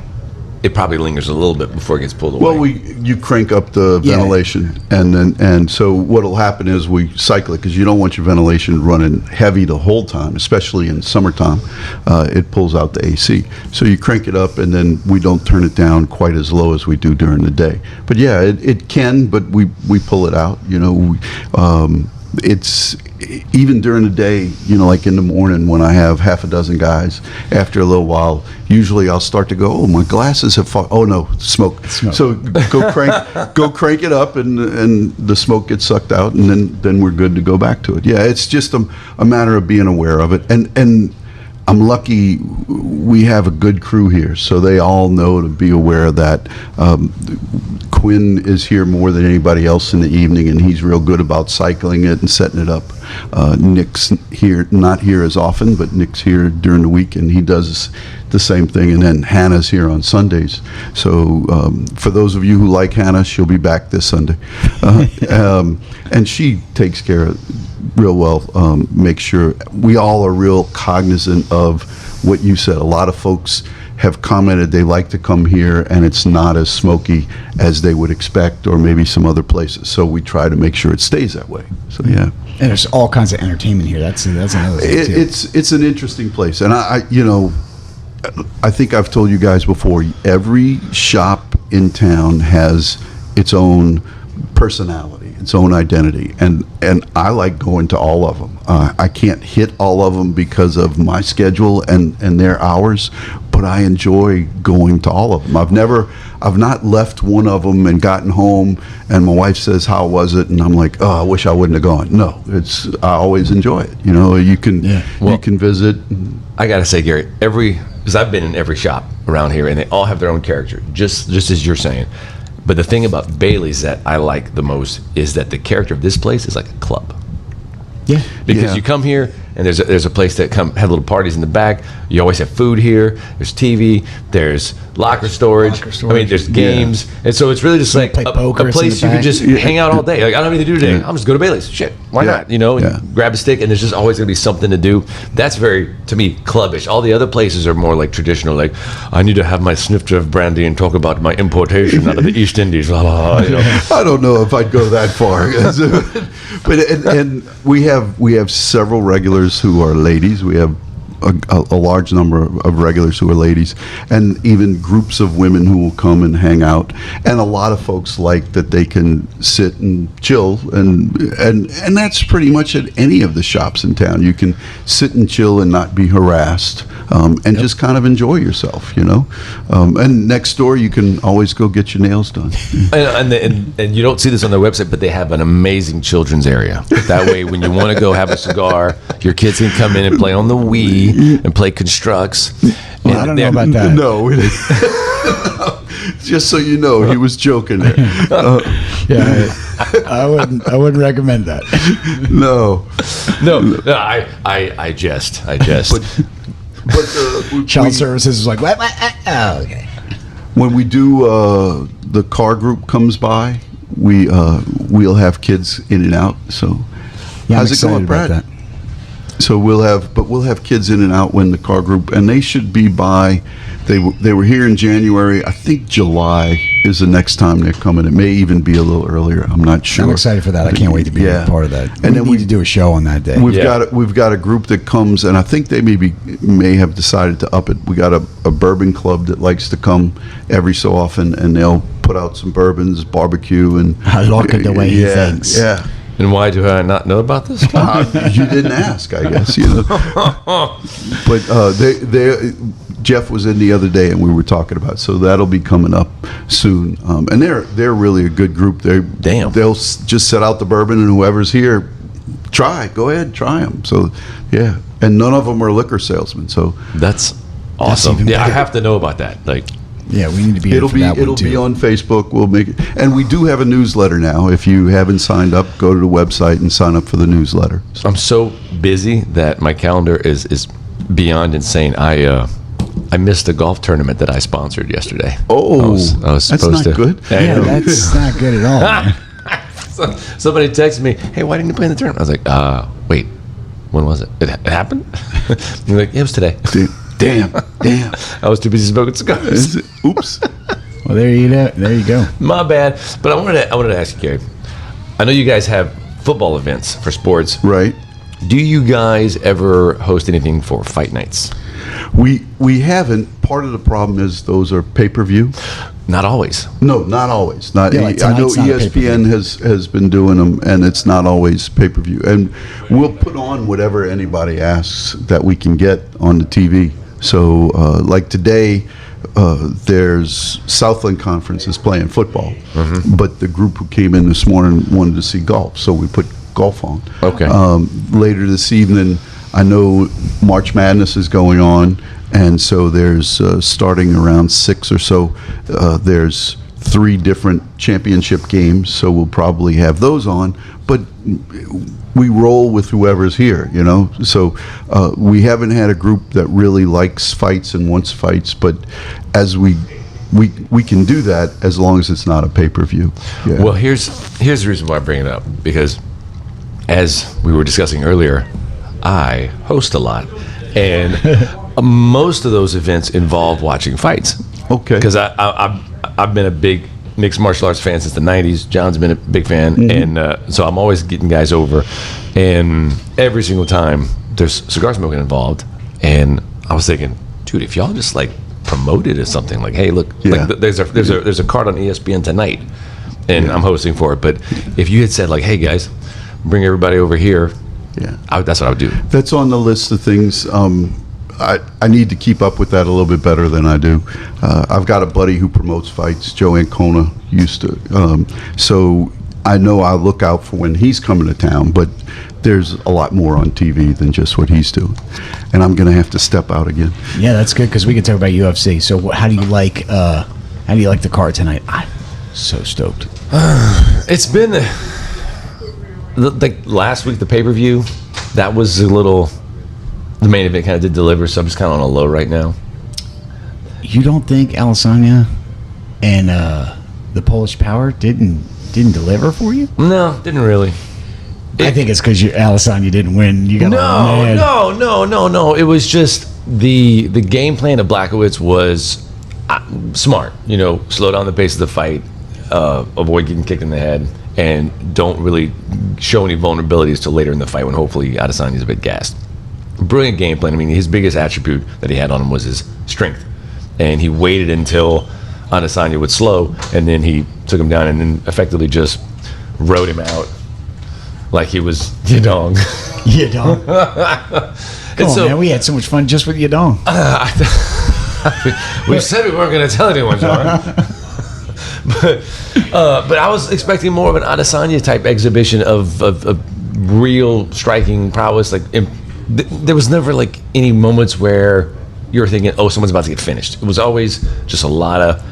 it probably lingers a little bit before it gets pulled away. Well, you crank up the Yeah. ventilation, and so what'll happen is we cycle it because you don't want your ventilation running heavy the whole time, especially in summertime. It pulls out the AC, so you crank it up, and then we don't turn it down quite as low as we do during the day. But yeah, it can, but we pull it out. It's even during the day, like in the morning when I have half a dozen guys, after a little while, usually I'll start to go, oh, my glasses have fallen. Oh no, smoke. So go crank it up, and the smoke gets sucked out, and then we're good to go back to it. Yeah, it's just a matter of being aware of it, and I'm lucky we have a good crew here, so they all know to be aware of that. Quinn is here more than anybody else in the evening, and he's real good about cycling it and setting it up. Nick's here, not here as often, but Nick's here during the week, and he does the same thing. And then Hannah's here on Sundays. So for those of you who like Hannah, she'll be back this Sunday. And she takes care of real well, make sure we all are real cognizant of what you said. A lot of folks have commented they like to come here and it's not as smoky as they would expect, or maybe some other places. So we try to make sure it stays that way. So yeah. And there's all kinds of entertainment here. That's another thing too. It's an interesting place, and I think I've told you guys before, every shop in town has its own personality, its own identity, and I like going to all of them. I can't hit all of them because of my schedule and their hours, but I enjoy going to all of them. I've not left one of them and gotten home and my wife says, how was it? And I'm like, oh, I wish I wouldn't have gone. No, I always enjoy it. You can visit. I gotta say, Gary, because I've been in every shop around here, and they all have their own character, just as you're saying. But the thing about Bailey's that I like the most is that the character of this place is like a club. Yeah. Because you come here, and there's a place that have little parties in the back. You always have food here. There's TV. There's locker storage. I mean, there's games. And so it's really just like play a poker, place you can just hang out all day. Like, I don't have anything to do today. I'm just go to Bailey's. Shit, why not? And grab a stick, and there's just always going to be something to do. That's very, to me, clubbish. All the other places are more like traditional. Like, I need to have my snifter of brandy and talk about my importation out of the East Indies. Blah, blah, blah, I don't know if I'd go that far. But and we have several regulars who are ladies. We have a large number of regulars who are ladies, and even groups of women who will come and hang out. And a lot of folks like that they can sit and chill, and that's pretty much at any of the shops in town. You can sit and chill and not be harassed, and just kind of enjoy yourself, And next door, you can always go get your nails done. and you don't see this on their website, but they have an amazing children's area. That way, when you want to go have a cigar, your kids can come in and play on the Wii and play Constructs. Well, I don't know about that. No. Just so you know, he was joking there. I wouldn't recommend that. No, I jest. But Child services is like, what? Oh, okay. When we do the car group comes by, we'll have kids in and out. So Yeah, how's it going, Brad? About that. So we'll have kids in and out when the car group, and they should be by. They were here in January. I think July is the next time they're coming. It may even be a little earlier. I'm not sure. I'm excited for that. I can't wait to be a part of that. And then we need to do a show on that day. We've got a group that comes, and I think they may have decided to up it. We got a bourbon club that likes to come every so often, and they'll put out some bourbons, barbecue, and I like it the way he thinks. Yeah. And why do I not know about this? You didn't ask, I guess. But Jeff was in the other day, and we were talking about it, so that'll be coming up soon. And they're really a good group. They'll just set out the bourbon, and whoever's here, go ahead, try them. So yeah, and none of them are liquor salesmen. So that's awesome. That's I have to know about that. Like. Yeah, we need to be here for that one too. It'll be on Facebook. We'll make it, and we do have a newsletter now. If you haven't signed up, go to the website and sign up for the newsletter. I'm so busy that my calendar is beyond insane. I missed a golf tournament that I sponsored yesterday. Oh, I was that's supposed not to. good. Yeah, that's not good at all. Man. Somebody texted me, "Hey, why didn't you play in the tournament?" I was like, "Wait, when was it? It happened? You're like, it was today. Damn. I was too busy smoking cigars. Oops. Well, there you go. My bad. But I wanted to ask you, Gary. I know you guys have football events for sports. Right. Do you guys ever host anything for fight nights? We haven't. Part of the problem is those are pay-per-view. Not always. No, not always. Not. Yeah, like I know tonight's not a pay-per-view. ESPN has been doing them, and it's not always pay-per-view. And we'll put on whatever anybody asks that we can get on the TV. So, like today, there's Southland Conference is playing football, but the group who came in this morning wanted to see golf, so we put golf on. Okay. Later this evening, I know March Madness is going on, and so there's starting around 6 or so. There's 3 different championship games, so we'll probably have those on. But we roll with whoever's here, you know. So we haven't had a group that really likes fights and wants fights, but as we can do that as long as it's not a pay-per-view. Yeah. Well, here's the reason why I bring it up, because as we were discussing earlier, I host a lot, and most of those events involve watching fights. Okay. Because I've been a big mixed martial arts fan since the 90s. John's been a big fan, and so I'm always getting guys over, and every single time there's cigar smoking involved, and I was thinking, dude, if y'all just like promote it as something like, hey, look, Yeah. like, there's a card on ESPN tonight, and I'm hosting for it. But if you had said like, hey guys, bring everybody over here, that's what I would do. That's on the list of things. I need to keep up with that a little bit better than I do. I've got a buddy who promotes fights, Joe Ancona used to. So I know I look out for when he's coming to town, but there's a lot more on TV than just what he's doing. And I'm going to have to step out again. Yeah, that's good because we can talk about UFC. So how do you like the card tonight? I'm so stoked. It's been like last week, the pay-per-view, that was the main event kind of did deliver, so I'm just kind of on a low right now. You don't think Alessandra and the Polish Power didn't deliver for you? No, didn't really. I think it's because Alessandra didn't win. You got No. It was just the game plan of Blackowitz was smart. You know, slow down the pace of the fight, avoid getting kicked in the head, and don't really show any vulnerabilities till later in the fight when hopefully Adesanya's a bit gassed. Brilliant game plan. I mean, his biggest attribute that he had on him was his strength, and he waited until Adesanya would slow, and then he took him down and then effectively just rode him out like he was Yadong. Yadong. Come on, man. We had so much fun just with Yadong. We said we weren't going to tell anyone, John. But I was expecting more of an Adesanya type exhibition of real striking prowess. Like there was never like any moments where you were thinking, oh, someone's about to get finished. It was always just a lot of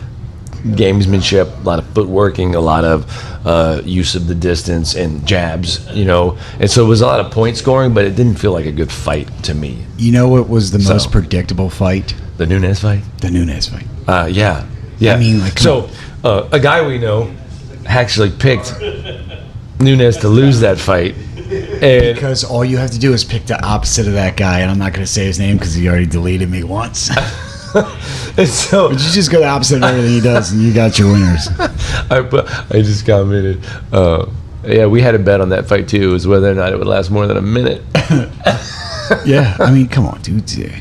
gamesmanship, a lot of footworking, a lot of use of the distance and jabs, you know. And so it was a lot of point scoring, but it didn't feel like a good fight to me. You know what was the most predictable fight? The Nunes fight? The Nunes fight. Yeah. I mean, like, so a guy we know actually picked Nunes to lose that fight. And because all you have to do is pick the opposite of that guy, and I'm not going to say his name because he already deleted me once. and so, but you just go the opposite of everything he does, and you got your winners. I just commented. Yeah, we had a bet on that fight too, as whether or not it would last more than a minute. Yeah, I mean, come on, dude.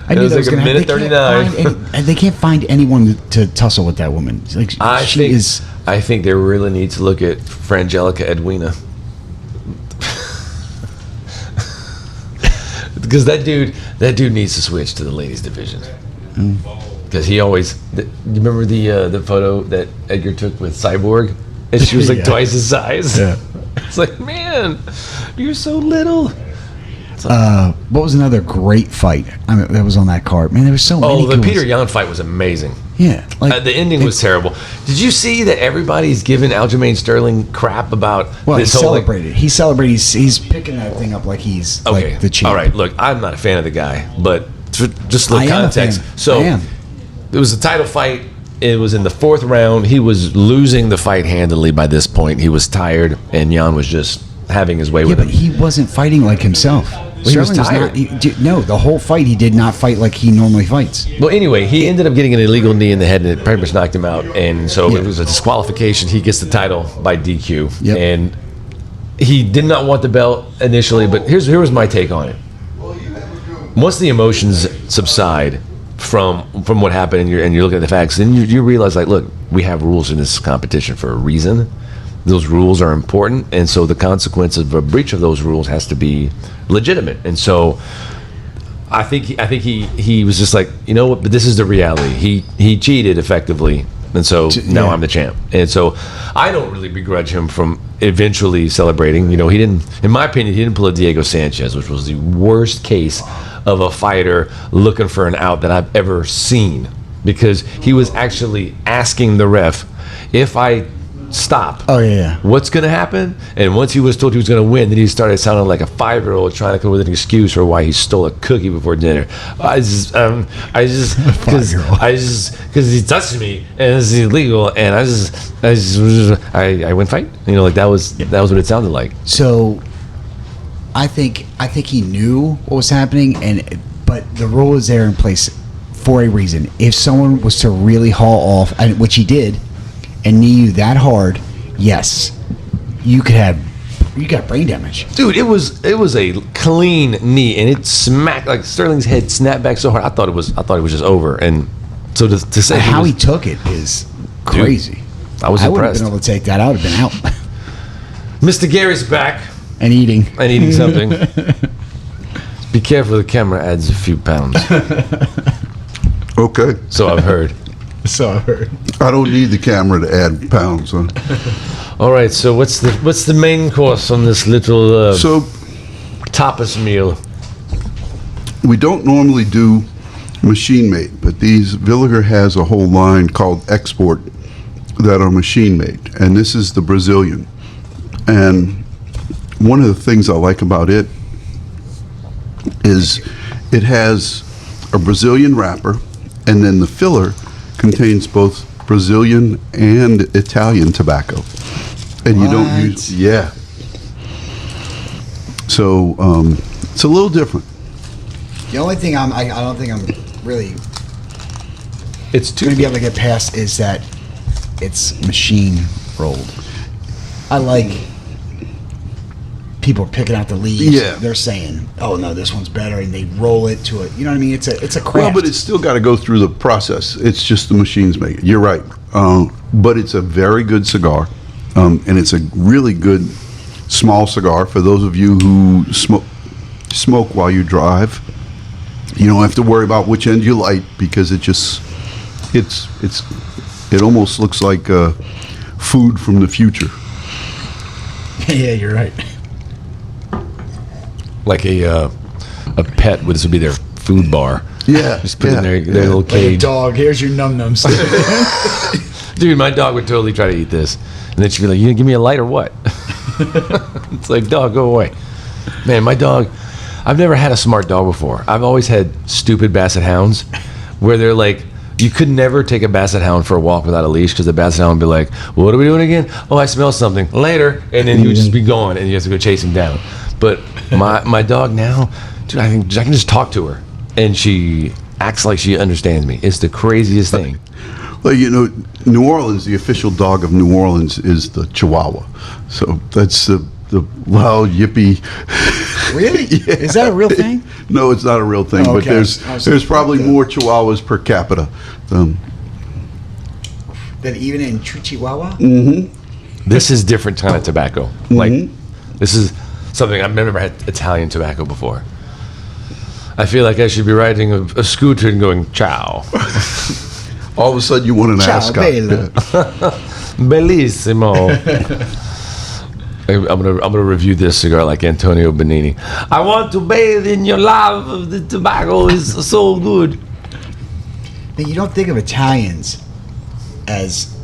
I knew that was like a minute 39. And they can't find anyone to tussle with that woman. Like I think they really need to look at Frangelica Edwina. Because that dude needs to switch to the ladies division. Because he always. You remember the photo that Edgar took with Cyborg, and she was like twice his size. Yeah. It's like, man, you're so little. What was another great fight? I mean, that was on that card. Man, there was so many. Oh, the Peter Yan fight was amazing. Yeah, like the ending was terrible. Did you see that everybody's giving Aljamain Sterling crap about this he whole? Celebrated. He celebrated. He's picking that thing up like he's like the champ. All right, look, I'm not a fan of the guy, but just the context. So it was a title fight. It was in the 4th round. He was losing the fight handily by this point. He was tired, and Yan was just having his way Yeah, with but him. he wasn't fighting like himself. he was Sterling tired. No, the whole fight he did not fight like he normally fights. Well, anyway, he ended up getting an illegal knee in the head, and it pretty much knocked him out. And so Yeah. it was a disqualification. He gets the title by DQ. Yep. And he did not want the belt initially, but here was my take on it. Once the emotions subside from what happened, and you're looking at the facts, then you realize, like, look, we have rules in this competition for a reason. Those rules are important, and so the consequence of a breach of those rules has to be legitimate. And so I think he was just like, you know what, but this is the reality. He cheated effectively, and so now Yeah. I'm the champ. And so I don't really begrudge him from eventually celebrating. You know, he didn't, in my opinion, he didn't pull a Diego Sanchez, which was the worst case of a fighter looking for an out that I've ever seen, because he was actually asking the ref, if I stop, Oh, yeah. what's going to happen? And once he was told he was going to win, then he started sounding like a 5-year-old trying to come up with an excuse for why he stole a cookie before dinner. Because he touched me and it's illegal, and I went fight. You know, like that was what it sounded like. So I think he knew what was happening, but the rule is there in place for a reason. If someone was to really haul off, which he did, and knee you that hard, yes, you got brain damage. Dude, it was a clean knee, and it smacked, like Sterling's head snapped back so hard. I thought it was just over. And so to say How he took it is crazy. I was I wouldn't have impressed. been able to take that. I would have been out Mr. Gary's back and eating. and eating something. Be careful, the camera adds a few pounds. Okay. So I've heard. So I heard. I don't need the camera to add pounds. Huh? All right, so what's the main course on this little So tapas meal? we don't normally do machine made, but Villiger has a whole line called Export that are machine made, and this is the Brazilian. And one of the things I like about it is it has a Brazilian wrapper, and then the filler contains both Brazilian and Italian tobacco, and you don't use So it's a little different. The only thing I don't think I'm really It's going to be able to get past is that it's machine rolled. I like people picking out the leaves. Yeah. They're saying, "Oh no, this one's better," and they roll it to it. You know what I mean? It's a craft. Well, but it's still got to go through the process. It's just the machines make it. You're right. But it's a very good cigar, and it's a really good small cigar for those of you who smoke while you drive. You don't have to worry about which end you light, because it almost looks like food from the future. Yeah, you're right. like a pet. This would be their food bar. Yeah, Just put it in their little Like a cage. dog. Here's your num nums. Dude, my dog would totally try to eat this. And then she'd be like, you gonna give me a light or what? It's like, dog, go away. Man, my dog, I've never had a smart dog before. I've always had stupid basset hounds where they're like, you could never take a basset hound for a walk without a leash, because the basset hound would be like, what are we doing again? Oh, I smell something. Later. And then he would just be gone, and you have to go chase him down. But my dog now, dude, I can just talk to her, and she acts like she understands me. It's the craziest thing. Well, you know, New Orleans, the official dog of New Orleans is the Chihuahua. So that's the loud, yippy. Really? Yeah. Is that a real thing? No, it's not a real thing, Oh, but okay. I was there's probably thinking more Chihuahuas per capita. That even in Chihuahua? This is different kind of tobacco. Like, this is something I've never had Italian tobacco before. I feel like I should be riding a scooter and going, ciao. All of a sudden, you want an Ciao, ascot. bella. Bellissimo. I'm gonna review this cigar like Antonio Benini. I want to bathe in your love of the tobacco. Is so good. But you don't think of Italians as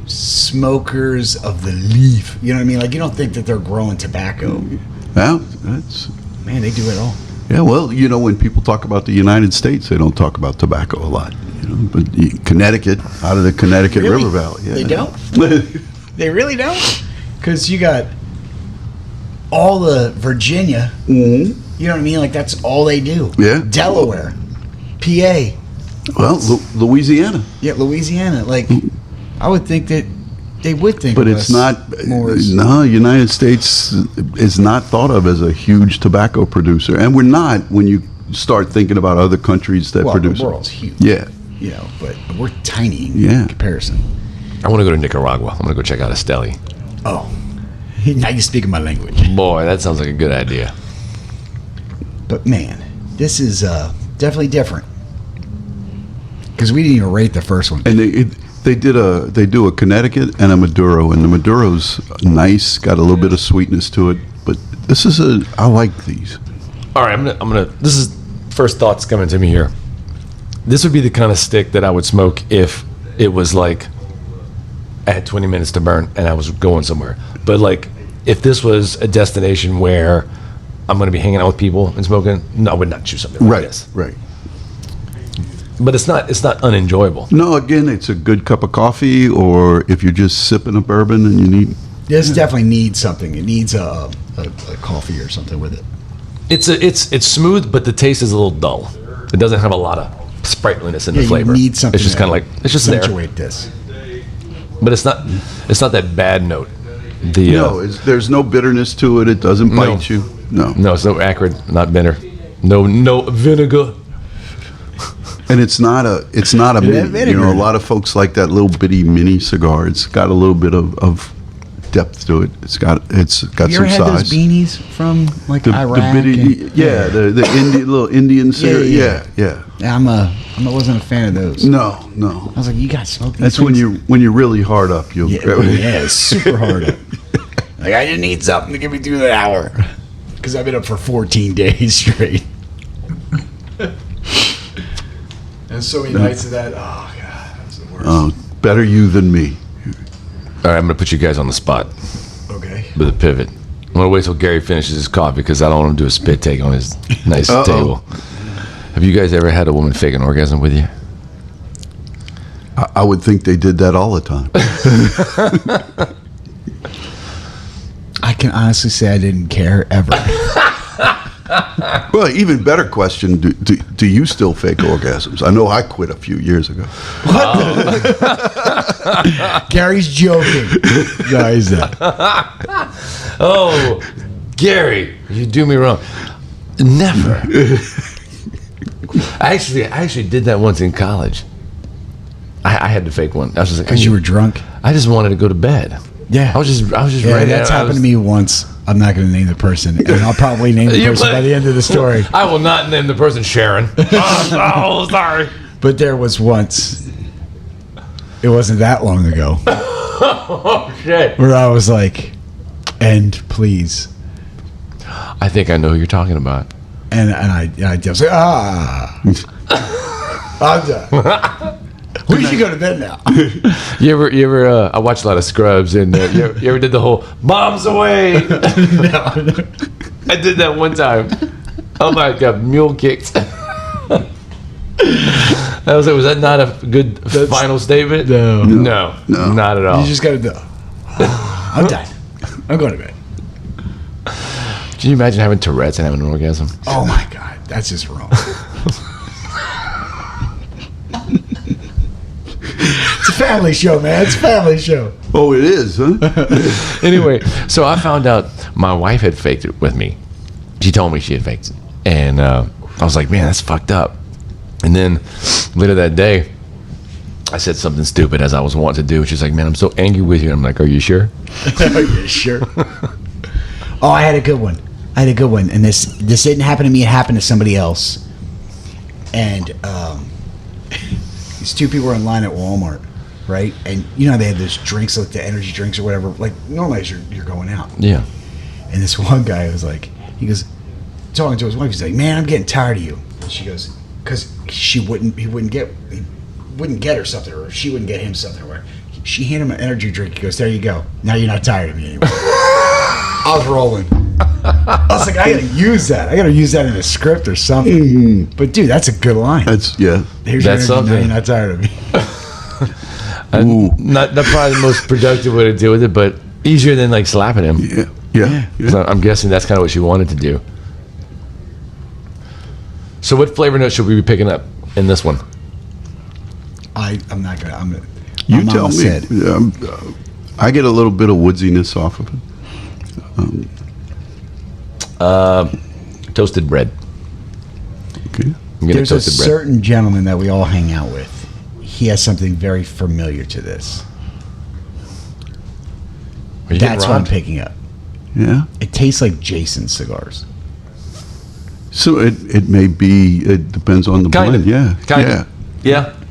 smokers of the leaf. You know what I mean? Like, you don't think that they're growing tobacco. Well, that's Man, they do it all. yeah. Well, you know, when people talk about the United States, they don't talk about tobacco a lot. You know, but Connecticut, out of the Connecticut Really? River Valley, yeah. They don't? They really don't? Because you got all the Virginia. Mhm. You know what I mean? Like that's all they do. Yeah. Delaware, PA. Well, Louisiana. Yeah, Louisiana. Like, I would think that they would think. But of it's us not. more as- No, United States is not thought of as a huge tobacco producer, and we're not when you start thinking about other countries that well, produce. the world's huge. Yeah. You know, but we're tiny in Yeah. comparison. I want to go to Nicaragua. I'm going to go check out Esteli. Oh, now you're speaking my language. Boy, that sounds like a good idea. But man, this is definitely different because we didn't even rate the first one. And they do a Connecticut and a Maduro, and the Maduro's nice, got a little bit of sweetness to it. But this is I like these. All right, I'm gonna. This is first thoughts coming to me here. This would be the kind of stick that I would smoke if it was like I had 20 minutes to burn and I was going somewhere. But like if this was a destination where I'm going to be hanging out with people and smoking, no, I would not choose something like this. Right. But it's not unenjoyable. No, again, it's a good cup of coffee, or if you're just sipping a bourbon and you need. This definitely needs something. It needs a coffee or something with it. It's smooth, but the taste is a little dull. It doesn't have a lot of sprightliness in the flavor. You need something. It's just kind of like it's just there. Accentuate this. But it's not that bad note. No, there's no bitterness to it. It doesn't bite you. No, it's no acrid, not bitter. No vinegar. and it's not a mini. You know, a lot of folks like that little bitty mini cigar. It's got a little bit of depth to it. It's got You some ever had size. those beanies from like The Iraq? bitty, and- the Indian little Indian cigar. Yeah. Yeah. I wasn't a fan of those. No. I was like, you guys smoke these That's things? when you're really hard up. You'll Yeah, super hard up. Like, I just need something to get me through the hour. Because I've been up for 14 days straight. And so many nights of that. Oh, God, that's the worst. Better you than me. All right, I'm gonna put you guys on the spot Okay. with a pivot. I'm gonna wait till Gary finishes his coffee because I don't want him to do a spit take on his nice Uh-oh. table. Have you guys ever had a woman fake an orgasm with you? I would think they did that all the time. I can honestly say I didn't care ever. Well, even better question: do you still fake orgasms? I know I quit a few years ago. Gary's joking. No, he's not. Oh, Gary, you do me wrong. Never. I actually did that once in college. I had to fake one. I was just like, Because you were drunk? I just wanted to go to bed. Yeah. I was just Yeah, ready. that's happened to me once. I'm not going to name the person. And I'll probably name the You person by the end of the story. I will not name the person Sharon. oh, sorry. But there was once, it wasn't that long ago, Oh shit. where I was like, "End, please." I think I know who you're talking about. And I just like, I'm done. We should go to bed now. You ever? I watch a lot of Scrubs, and you ever did the whole bombs away? No. I did that one time. Oh my god, mule kicked. Was that not a good final statement? No. No, not at all. You just got to do. I'm done. I'm going to bed. Can you imagine having Tourette's and having an orgasm? Oh my God, that's just wrong. It's a family show, man. It's a family show. Oh, it is, huh? Anyway, so I found out my wife had faked it with me. She told me she had faked it. And I was like, man, that's fucked up. And then later that day, I said something stupid as I was wanting to do. She's like, man, I'm so angry with you. And I'm like, are you sure? Are you sure? Oh, I had a good one. And this didn't happen to me. It happened to somebody else. And these two people were in line at Walmart, right? And you know they had those drinks, like the energy drinks or whatever, like normally as you're going out. Yeah. And this one guy was like, he goes, talking to his wife, he's like, man, I'm getting tired of you. And she goes, because he wouldn't get her something, or she wouldn't get him something, or whatever. She handed him an energy drink. He goes, there you go. Now you're not tired of me anymore. I was rolling. I was like, I gotta use that. I gotta use that in a script or something. But dude, that's a good line. That's Here's That's your energy. Now something. you're not tired of me. Not probably the most productive way to deal with it, but easier than like slapping him. yeah. Yeah. So I'm guessing that's kind of what she wanted to do. So what flavor note should we be picking up in this one? I'm not gonna. I'm gonna. You my tell mama me. said- I get a little bit of woodsiness off of it. Toasted bread. Okay. I'm getting There's a toasted bread. certain gentleman that we all hang out with. He has something very familiar to this. Are you getting That's what I'm robbed? picking up. Yeah. It tastes like Jason's cigars. So it may be. It depends on the Kind blend. of. Yeah. Kind yeah. of.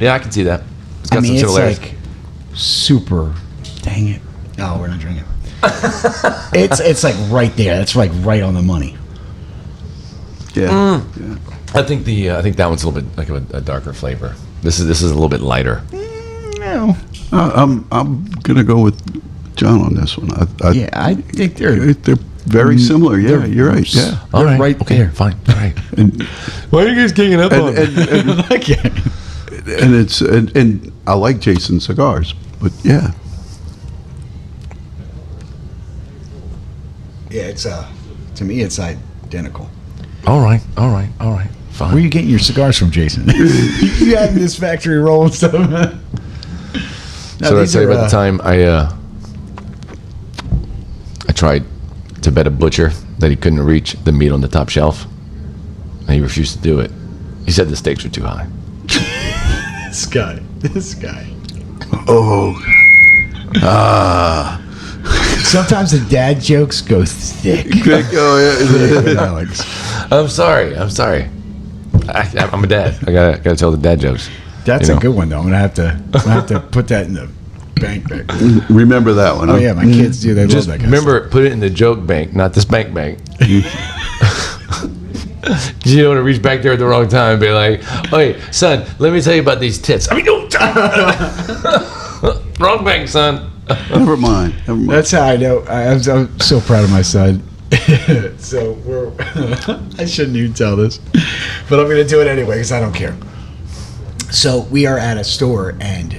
Yeah, I can see that. It's got I mean, some it's similarities. like super. Dang it! No, we're not drinking. It's like right there. That's like right on the money. Yeah. Mm. I think that one's a little bit like a darker flavor. This is a little bit lighter. No. I'm gonna go with John on this one. Yeah, I think they're very similar. Yeah, they're- you're right. Yeah. All right. right Okay. there. Fine. All right. And, Why are you guys ganging up on me? and I like Jason cigars, but yeah. Yeah, it's to me it's identical. All right. Fine. Where are you getting your cigars from, Jason? You having this factory roll and stuff? No, So I these tell you are, about the time I tried to bet a butcher that he couldn't reach the meat on the top shelf, and he refused to do it. He said the stakes were too high. This guy. Oh. Sometimes the dad jokes go thick. Oh yeah. Alex. I'm sorry. I'm a dad. I gotta tell the dad jokes. That's You a know. good one though. I'm gonna have to put that in the bank. Remember that one. Oh huh? yeah, my kids do. They Just love that kind of remember, put it in the joke bank, not the spank bank. You don't want to reach back there at the wrong time and be like, "Hey, son, let me tell you about these tits." I mean, no, wrong bank, son. Never mind. That's how I know. I'm so proud of my son. So I shouldn't even tell this, but I'm going to do it anyway because I don't care. So we are at a store, and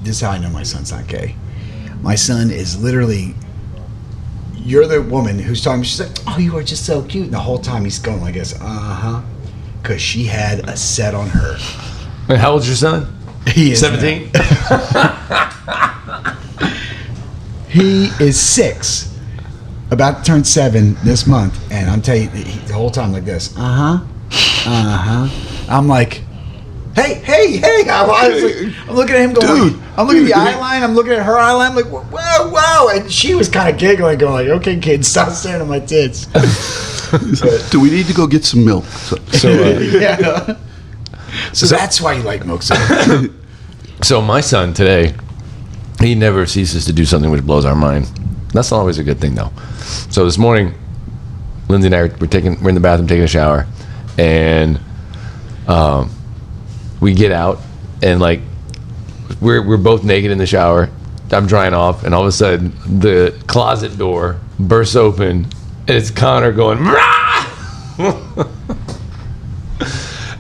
this is how I know my son's not gay. My son is literally. You're the woman who's talking. She's like, "Oh, you are just so cute." And the whole time he's going like this, because she had a set on her. Wait, how old's your son? He is 17. He is 6, about to turn 7 this month, and I'm telling you, the whole time like this. I'm like, hey! I'm looking at him going, Dude. I'm looking at the eye line, I'm looking at her eye line, I'm like, whoa, and she was kind of giggling, going like, okay, kid, stop staring at my tits. Do we need to go get some milk? Yeah. So that's why you like milk soda. So my son today, he never ceases to do something which blows our mind. That's not always a good thing, though. So this morning, Lindsay and I we're in the bathroom taking a shower, and we get out, and like we're both naked in the shower. I'm drying off, and all of a sudden the closet door bursts open, and it's Connor going, "Rah!"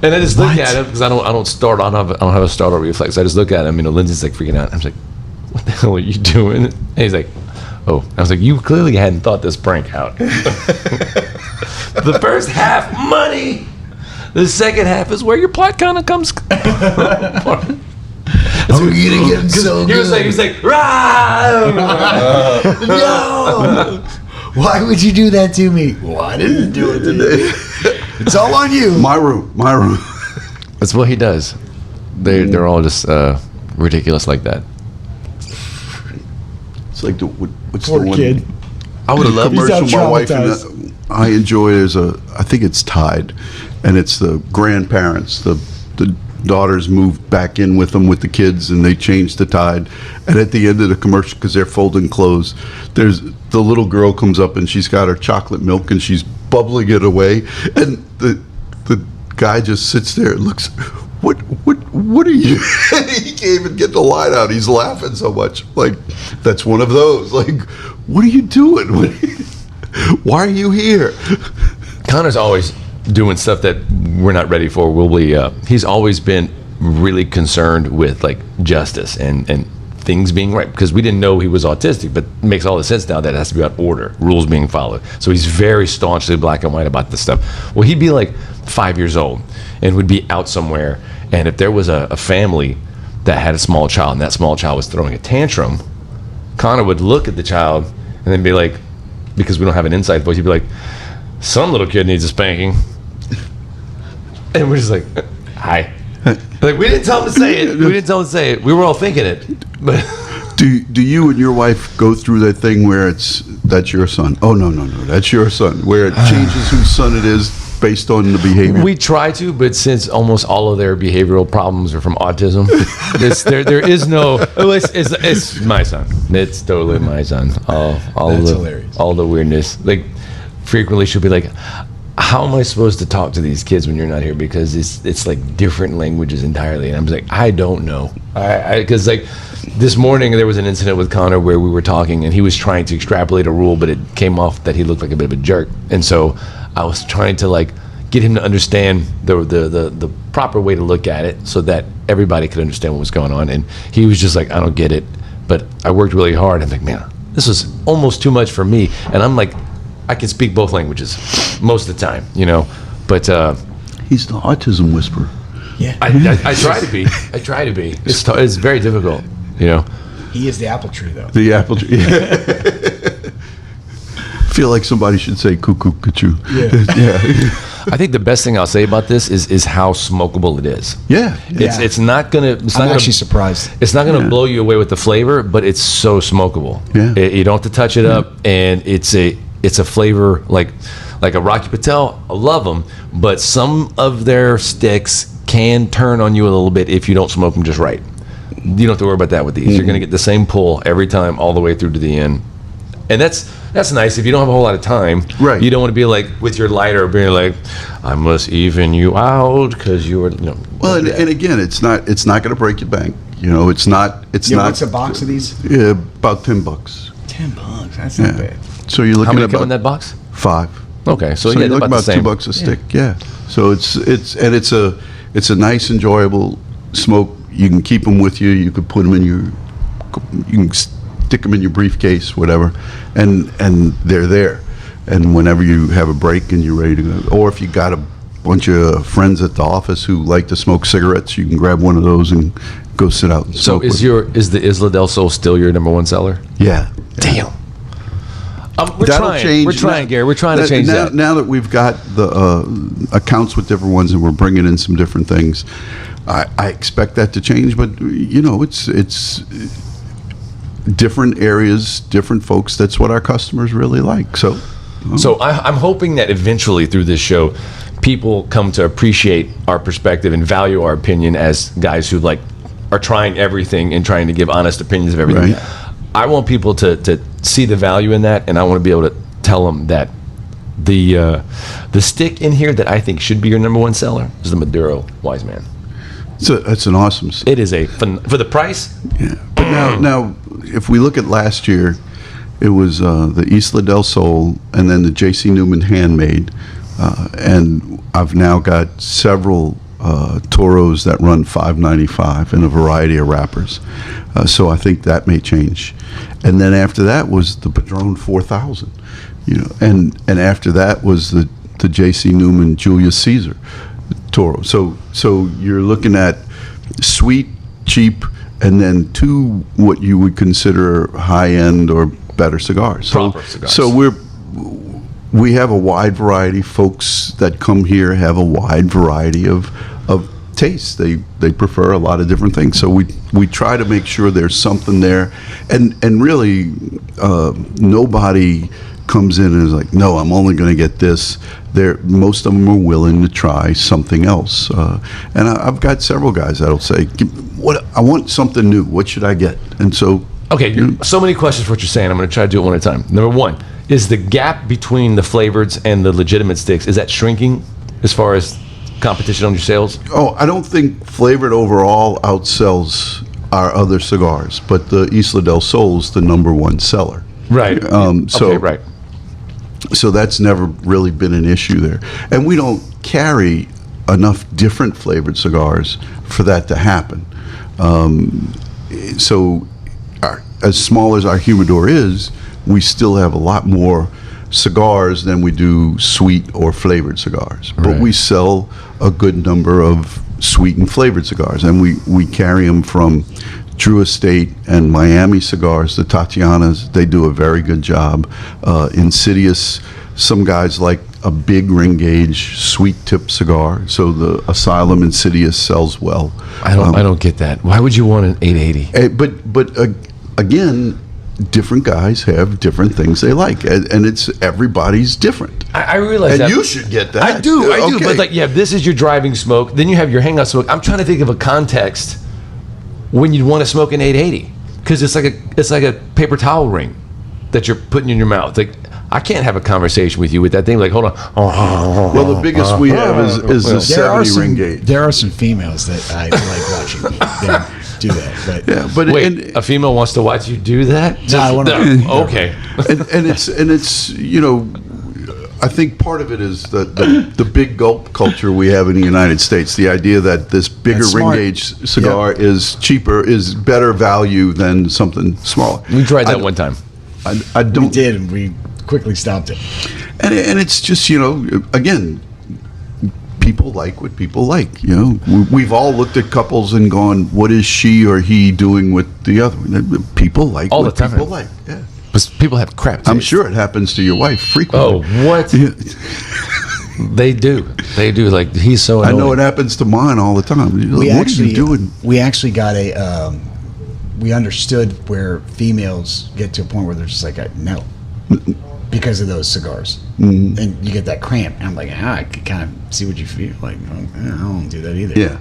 And I just look at him because I don't have a startle reflex. I just look at him. Lindsay's like freaking out. I'm just like, "What the hell are you doing?" And he's like, "Oh." I was like, "You clearly hadn't thought this prank out." The first half, money. The second half is where your plot kind of comes. Oh, you're gonna get him so He was like, "Rah!" No! Why would you do that to me? Well, I didn't do it to you. It's all on you. My room. That's what he does. They're all just ridiculous like that. It's like what's Poor the one? kid. I would love He's commercial now my wife and traumatized. I enjoy. I think it's Tide, and it's the grandparents. The daughters move back in with them with the kids, and they change the Tide. And at the end of the commercial, because they're folding clothes, there's the little girl comes up and she's got her chocolate milk and she's bubbling it away, and the guy just sits there and looks. What are you? He can't even get the line out. He's laughing so much. Like, that's one of those. Like, what are you doing? Why are you here? Connor's always doing stuff that we're not ready for. He's always been really concerned with like justice and things being right, because we didn't know he was autistic, but it makes all the sense now that it has to be about order, rules being followed. So he's very staunchly black and white about this stuff. Well, he'd be like 5 years old and would be out somewhere, and if there was a family that had a small child and that small child was throwing a tantrum, Connor would look at the child and then be like, because we don't have an inside voice, he'd be like, some little kid needs a spanking. And we're just like, hi. Like, we didn't tell him to say it. We were all thinking it. But Do you and your wife go through that thing where that's your son? Oh, no, that's your son. Where it changes whose son it is based on the behavior? we try to, but since almost all of their behavioral problems are from autism, there is no. It's my son. It's totally my son. That's hilarious. All the weirdness. Like, frequently she'll be like, how am I supposed to talk to these kids when you're not here? Because it's like different languages entirely. And I'm just like, I don't know. Because like this morning there was an incident with Connor where we were talking and he was trying to extrapolate a rule, but it came off that he looked like a bit of a jerk. And so I was trying to like get him to understand the proper way to look at it so that everybody could understand what was going on. And he was just like, I don't get it. But I worked really hard. I'm like, man, this is almost too much for me. And I'm like, I can speak both languages most of the time, you know, but He's the autism whisperer. Yeah. I try to be. It's very difficult, you know. He is the apple tree, though. The apple tree. I feel like somebody should say cuckoo, cuckoo. Yeah. I think the best thing I'll say about this is how smokable it is. Yeah. It's not gonna. I'm actually surprised. It's not gonna blow you away with the flavor, but it's so smokable. Yeah. You don't have to touch it up, and it's a flavor like a Rocky Patel. I love them, but some of their sticks can turn on you a little bit if you don't smoke them just right. You don't have to worry about that with these. You're going to get the same pull every time, all the way through to the end, and that's nice if you don't have a whole lot of time. Right. You don't want to be like with your lighter, being like, I must even you out because you are. You know, Well, and again, it's not going to break your bank. You know, it's not. It's Yeah, not. what's a box of these? Yeah, about $10. $10. That's not bad. So you're looking how many at come in about that box? 5. Okay, so So yeah, you're looking about the about same. $2 a stick. Yeah. So it's a nice, enjoyable smoke. You can keep them with you. You could put them you can stick them in your briefcase, whatever, and they're there. And whenever you have a break and you're ready to go, or if you got a bunch of friends at the office who like to smoke cigarettes, you can grab one of those and go sit out and So smoke. is the Isla del Sol still your number one seller? Yeah. Damn. We're That'll trying. change. We're trying, Gary. We're trying to change now, that. Now that we've got the accounts with different ones and we're bringing in some different things, I expect that to change. But you know, it's different areas, different folks. That's what our customers really like. So I'm hoping that eventually through this show, people come to appreciate our perspective and value our opinion as guys who like are trying everything and trying to give honest opinions of everything. Right. I want people to see the value in that, and I want to be able to tell them that the stick in here that I think should be your number one seller is the Maduro Wise Man. so that's an awesome. It is for the price. Yeah. But now, if we look at last year, it was the Isla del Sol and then the J.C. Newman Handmade, and I've now got several Toros that run $5.95 in a variety of wrappers. So I think that may change. And then after that was the Padron 4000, you know, and after that was the J.C. Newman Julius Caesar Toro. So you're looking at sweet, cheap, and then 2 what you would consider high-end or better cigars. Proper cigars. So we have a wide variety. Folks that come here have a wide variety of tastes. They prefer a lot of different things. So we try to make sure there's something there, and really nobody comes in and is like, no, I'm only going to get this. Most of them are willing to try something else, and I've got several guys that'll say, "What I want something new. What should I get?" And so Okay, so many questions for what you're saying. I'm going to try to do it one at a time. Number one, is the gap between the flavoreds and the legitimate sticks, is that shrinking as far as competition on your sales? Oh, I don't think flavored overall outsells our other cigars, but the Isla del Sol's the number one seller. Right. So right. So that's never really been an issue there. And we don't carry enough different flavored cigars for that to happen. So as small as our humidor is, we still have a lot more cigars than we do sweet or flavored cigars. But Right. we sell a good number of sweet and flavored cigars, and we carry them from Drew Estate and Miami Cigars, the Tatianas. They do a very good job. Insidious, some guys like a big ring gauge sweet tip cigar, so the Asylum Insidious sells well. I don't get that. Why would you want an 880? Again, different guys have different things they like, and it's everybody's different. I realize And that. you should get that. I do. Okay. But like, yeah, this is your driving smoke. Then you have your hangout smoke. I'm trying to think of a context when you'd want to smoke an 880, because it's like a paper towel ring that you're putting in your mouth. Like, I can't have a conversation with you with that thing. Like, hold on. Well, the biggest we have is the 70 ring gauge. There are some females that I like watching them do that. But Yeah, but Wait, a female wants to watch you do that? No, I wanna- Okay. and it's I think part of it is the big gulp culture we have in the United States. The idea that this bigger That's ring smart. gauge cigar is cheaper, is better value than something smaller. We tried that one time. I don't. we did, and we quickly stopped it. And it's just, again, people like what people like. We've all looked at couples and gone, what is she or he doing with the other one? People like All what the time. people like. Yeah. But people have crap I'm taste. sure it happens to your wife Oh, frequently. what? Yeah. They do. Like, he's so I annoying. know it happens to mine all the time. We What actually are you doing? We actually got a. We understood where females get to a point where they're just like, no, because of those cigars, and you get that cramp. And I'm like, I can kind of see what you feel like. I don't do that either. Yeah.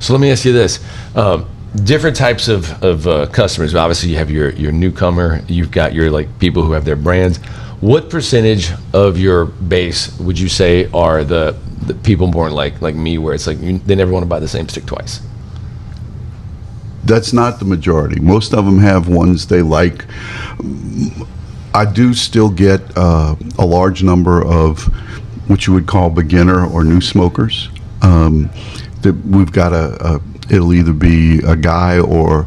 So let me ask you this. Different types of customers. Obviously, you have your newcomer. You've got your people who have their brands. What percentage of your base would you say are the people born like me, where it's like they never want to buy the same stick twice? That's not the majority. Most of them have ones they like. I do still get a large number of what you would call beginner or new smokers. That we've got it'll either be a guy or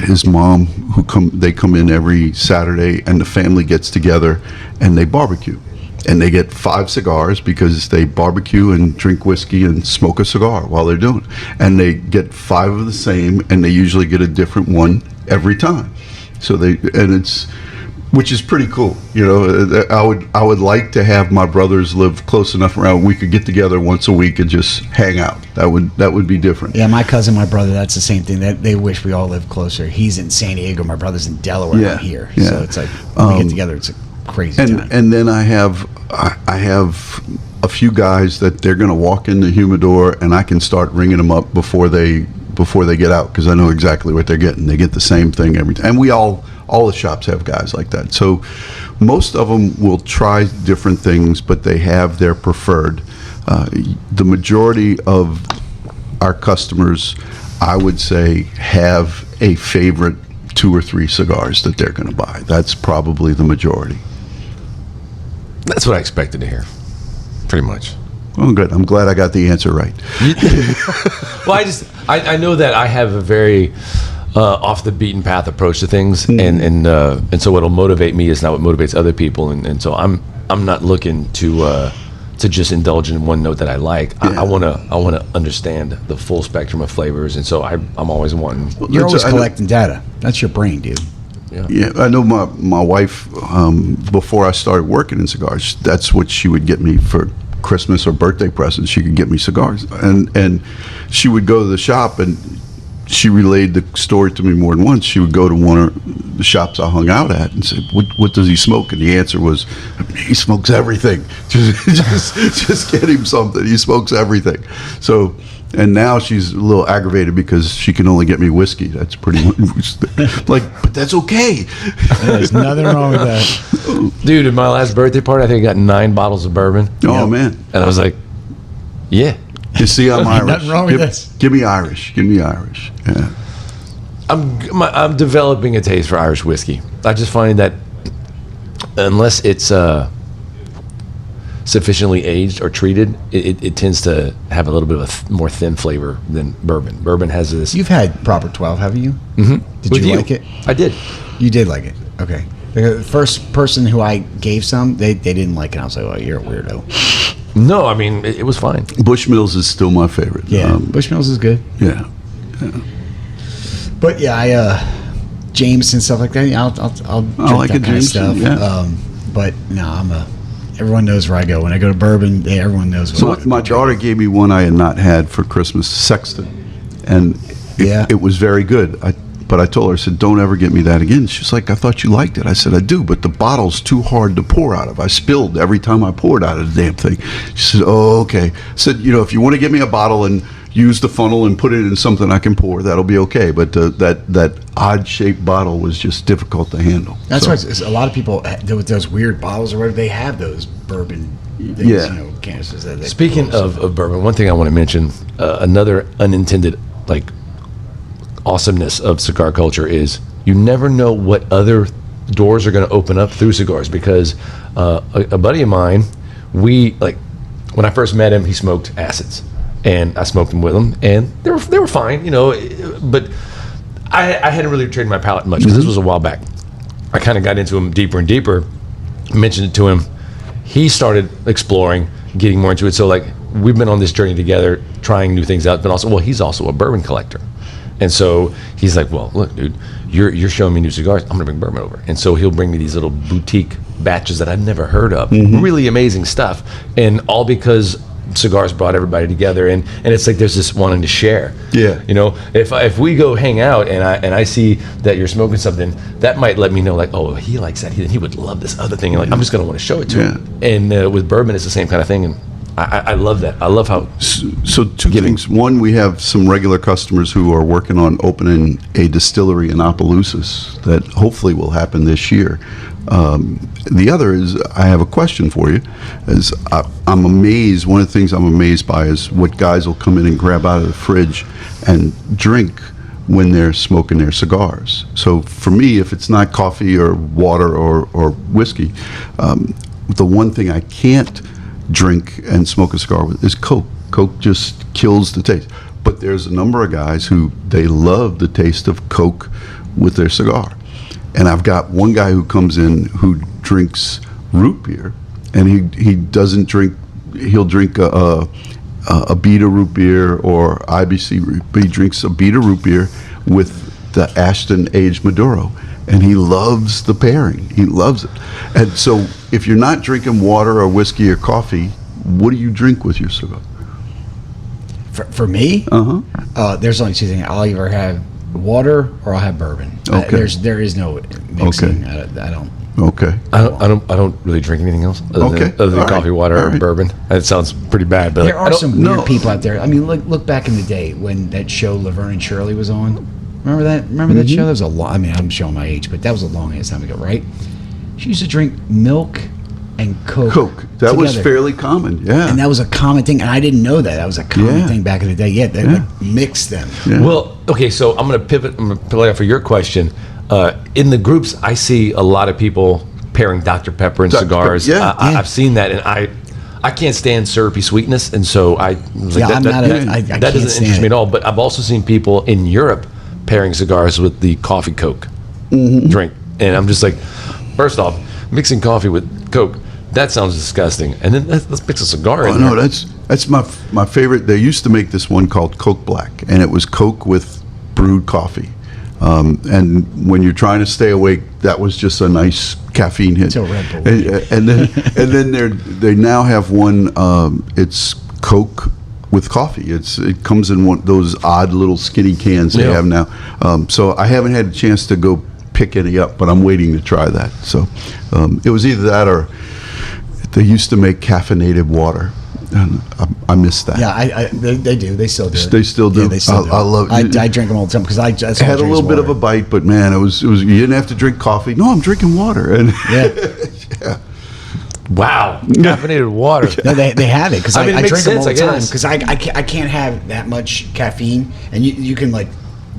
his mom they come in every Saturday, and the family gets together and they barbecue. And they get 5 cigars because they barbecue and drink whiskey and smoke a cigar while they're doing it. And they get 5 of the same, and they usually get a different one every time. So which is pretty cool. I would like to have my brothers live close enough around we could get together once a week and just hang out. That would be different. Yeah, my cousin, my brother, that's the same thing. They wish we all lived closer. He's in San Diego. My brother's in Delaware. Yeah, I'm here. yeah. So it's like when we get together, it's a crazy time. And then I have a few guys that they're going to walk in the humidor, and I can start ringing them up before they get out, because I know exactly what they're getting. They get the same thing every time. And we all the shops have guys like that. So most of them will try different things, but they have their preferred. The majority of our customers, I would say, have a favorite 2 or 3 cigars that they're going to buy. That's probably the majority. That's what I expected to hear, pretty much. Well, good. I'm glad I got the answer right. Well, I know that I have a very off the beaten path approach to things, and so what'll motivate me is not what motivates other people, and so I'm not looking to just indulge in one note that I like. Yeah. I want to understand the full spectrum of flavors, and so I'm always wanting. You're always I know- collecting data. That's your brain, dude. Yeah, I know my wife, before I started working in cigars, that's what she would get me for Christmas or birthday presents. She could get me cigars, and she would go to the shop, and she relayed the story to me more than once. She would go to one of the shops I hung out at and say, what does he smoke? And the answer was, he smokes everything. Just get him something. He smokes everything. So, and now she's a little aggravated because she can only get me whiskey. That's pretty much but that's okay. There's nothing wrong with that. Dude, at my last birthday party, I think I got 9 bottles of bourbon, Oh, man. and I was like, yeah. You see, I'm Irish. Nothing wrong with this. Give me Irish. Give me Irish. Yeah. I'm developing a taste for Irish whiskey. I just find that unless it's sufficiently aged or treated, it tends to have a little bit of a more thin flavor than bourbon. Bourbon has this. You've had proper 12, haven't you? Mm-hmm. Did you like it? I did. You did like it. Okay. The first person who I gave some, they didn't like it. I was like, "Well, you're a weirdo." No, I mean it was fine. Bushmills is still my favorite. Yeah, Bushmills is good. Yeah. But yeah, Jameson stuff like that. Yeah, I'll drink like that a kind of stuff. Jameson, yeah. But no, everyone knows where I go. When I go to bourbon, everyone knows. So my daughter gave me one I had not had for Christmas, Sexton, and it was very good. But I told her, I said, don't ever get me that again. She's like, I thought you liked it. I said, I do, but the bottle's too hard to pour out of. I spilled every time I poured out of the damn thing. She said, oh, okay. I said, if you want to give me a bottle and use the funnel and put it in something I can pour, that'll be okay. But that odd-shaped bottle was just difficult to handle. That's why a lot of people, with those weird bottles or whatever, they have those bourbon things, canisters. Speaking of bourbon, one thing I want to mention, another unintended, awesomeness of cigar culture is you never know what other doors are going to open up through cigars, because a buddy of mine, when I first met him, he smoked acids, and I smoked them with him, and they were fine, but I hadn't really trained my palate much because this was a while back. I kind of got into him deeper and deeper, mentioned it to him. He started exploring, getting more into it. So we've been on this journey together, trying new things out, but also, he's also a bourbon collector. And so he's like, well, look, dude, you're showing me new cigars. I'm going to bring bourbon over. And so he'll bring me these little boutique batches that I've never heard of. Really amazing stuff. And all because cigars brought everybody together. And it's like there's this wanting to share. Yeah. If we go hang out and I see that you're smoking something, that might let me know, oh, he likes that. He would love this other thing. And I'm just going to want to show it to him. And with bourbon, it's the same kind of thing. And I love that. I love how. So two things. One, we have some regular customers who are working on opening a distillery in Opelousas that hopefully will happen this year. The other is, I have a question for you. I'm amazed. One of the things I'm amazed by is what guys will come in and grab out of the fridge and drink when they're smoking their cigars. So for me, if it's not coffee or water or whiskey, the one thing I can't drink and smoke a cigar with is Coke. Coke just kills the taste. But there's a number of guys who they love the taste of Coke with their cigar. And I've got one guy who comes in who drinks root beer, and he doesn't drink. He'll drink a Beta root beer or IBC root, but he drinks a Beta root beer with the Ashton aged Maduro. And he loves the pairing. He loves it. And so if you're not drinking water or whiskey or coffee, what do you drink with your cigar? For me, there's only two things. I'll either have water or I'll have bourbon. Okay. There is no mixing. Okay. I don't. Okay. I don't really drink anything else other than coffee, water, or bourbon. It sounds pretty bad, but there are some weird people out there. I mean, look back in the day when that show Laverne and Shirley was on. Remember that? That show? That was a long. I mean, I'm showing my age, but that was a long ass time ago, right? She used to drink milk and Coke. That was fairly common, yeah. And that was a common thing, and I didn't know that. That was a common thing back in the day. Yeah, they mixed them. Yeah. Well, okay, so I'm going to pivot. I'm going to play off for your question. In the groups, I see a lot of people pairing Dr. Pepper and cigars. I've seen that, and I can't stand syrupy sweetness, and so I was like, that doesn't interest me at all. But I've also seen people in Europe pairing cigars with the coffee Coke drink, and I'm just like, first off, mixing coffee with Coke, that sounds disgusting. And then let's mix a cigar in there. No, that's my favorite. They used to make this one called Coke Black, and it was Coke with brewed coffee. And when you're trying to stay awake, that was just a nice caffeine hit. Till Red Bull. And then they now have one. It's Coke with coffee. It comes in one those odd little skinny cans they have now. So I haven't had a chance to go pick any up, but I'm waiting to try that. So it was either that or they used to make caffeinated water, and I missed that. Yeah, they do. They still do. They still do. Yeah, they still do. I love it. I drink them all the time because I had a little bit of a bite, but man, it was you didn't have to drink coffee. No, I'm drinking water. And yeah. Wow, caffeinated water. No, they have it because I drink them all the time because I can't have that much caffeine, and you can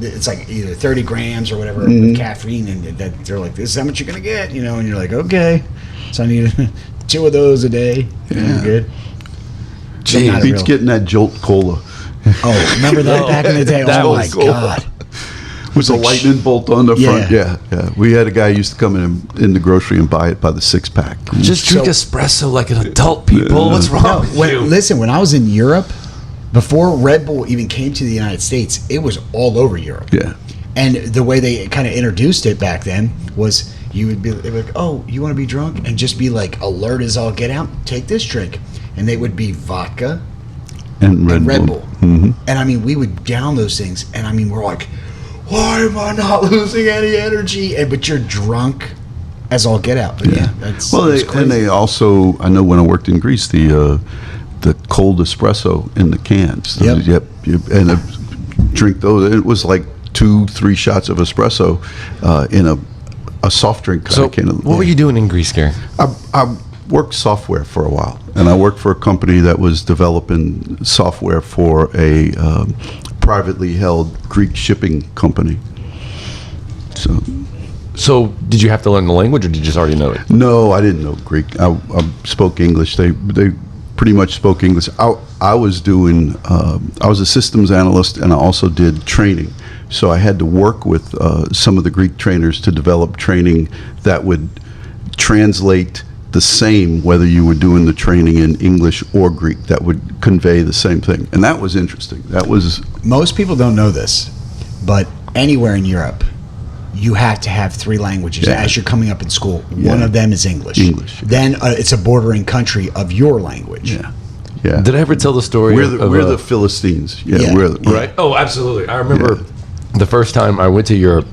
it's like either 30 grams or whatever of caffeine, and they're like, this is how much you're gonna get, and you're like, okay, so I need 2 of those a day. Yeah. Good. Jeez. Beats getting that Jolt Cola. Oh, remember that back in the day? That Oh, my was God. With a lightning bolt on the front. Yeah. Yeah. We had a guy who used to come in the grocery and buy it by the 6-pack. Just drink espresso like an adult, people. What's wrong with you? Listen, when I was in Europe, before Red Bull even came to the United States, it was all over Europe. Yeah. And the way they kind of introduced it back then was you would be like, oh, you want to be drunk? And just be like alert as all get out. Take this drink. And they would be vodka And Red Bull. Mm-hmm. And I mean, we would down those things. And I mean, we're like, why am I not losing any energy? But you're drunk as all get out. But yeah, that's Well, it's crazy. and they also, I know when I worked in Greece, the cold espresso in the cans. Yep. And drink those. It was like 2-3 shots of espresso in a soft drink kind So, of can. what were you doing in Greece, Gary? I worked software for a while, and I worked for a company that was developing software for a privately held Greek shipping company. So, did you have to learn the language, or did you just already know it? No, I didn't know Greek. I spoke English. They pretty much spoke English. I was doing. I was a systems analyst, and I also did training. So I had to work with some of the Greek trainers to develop training that would translate the same whether you were doing the training in English or Greek. That would convey the same thing, and that was interesting. That was Most people don't know this, but anywhere in Europe, you have to have 3 languages as you're coming up in school. One of them is English. English, yeah. Then it's a bordering country of your language. yeah. Did I ever tell the story We're the Philistines. Yeah, Yeah. we're Right. Oh, absolutely. I remember the first time I went to Europe,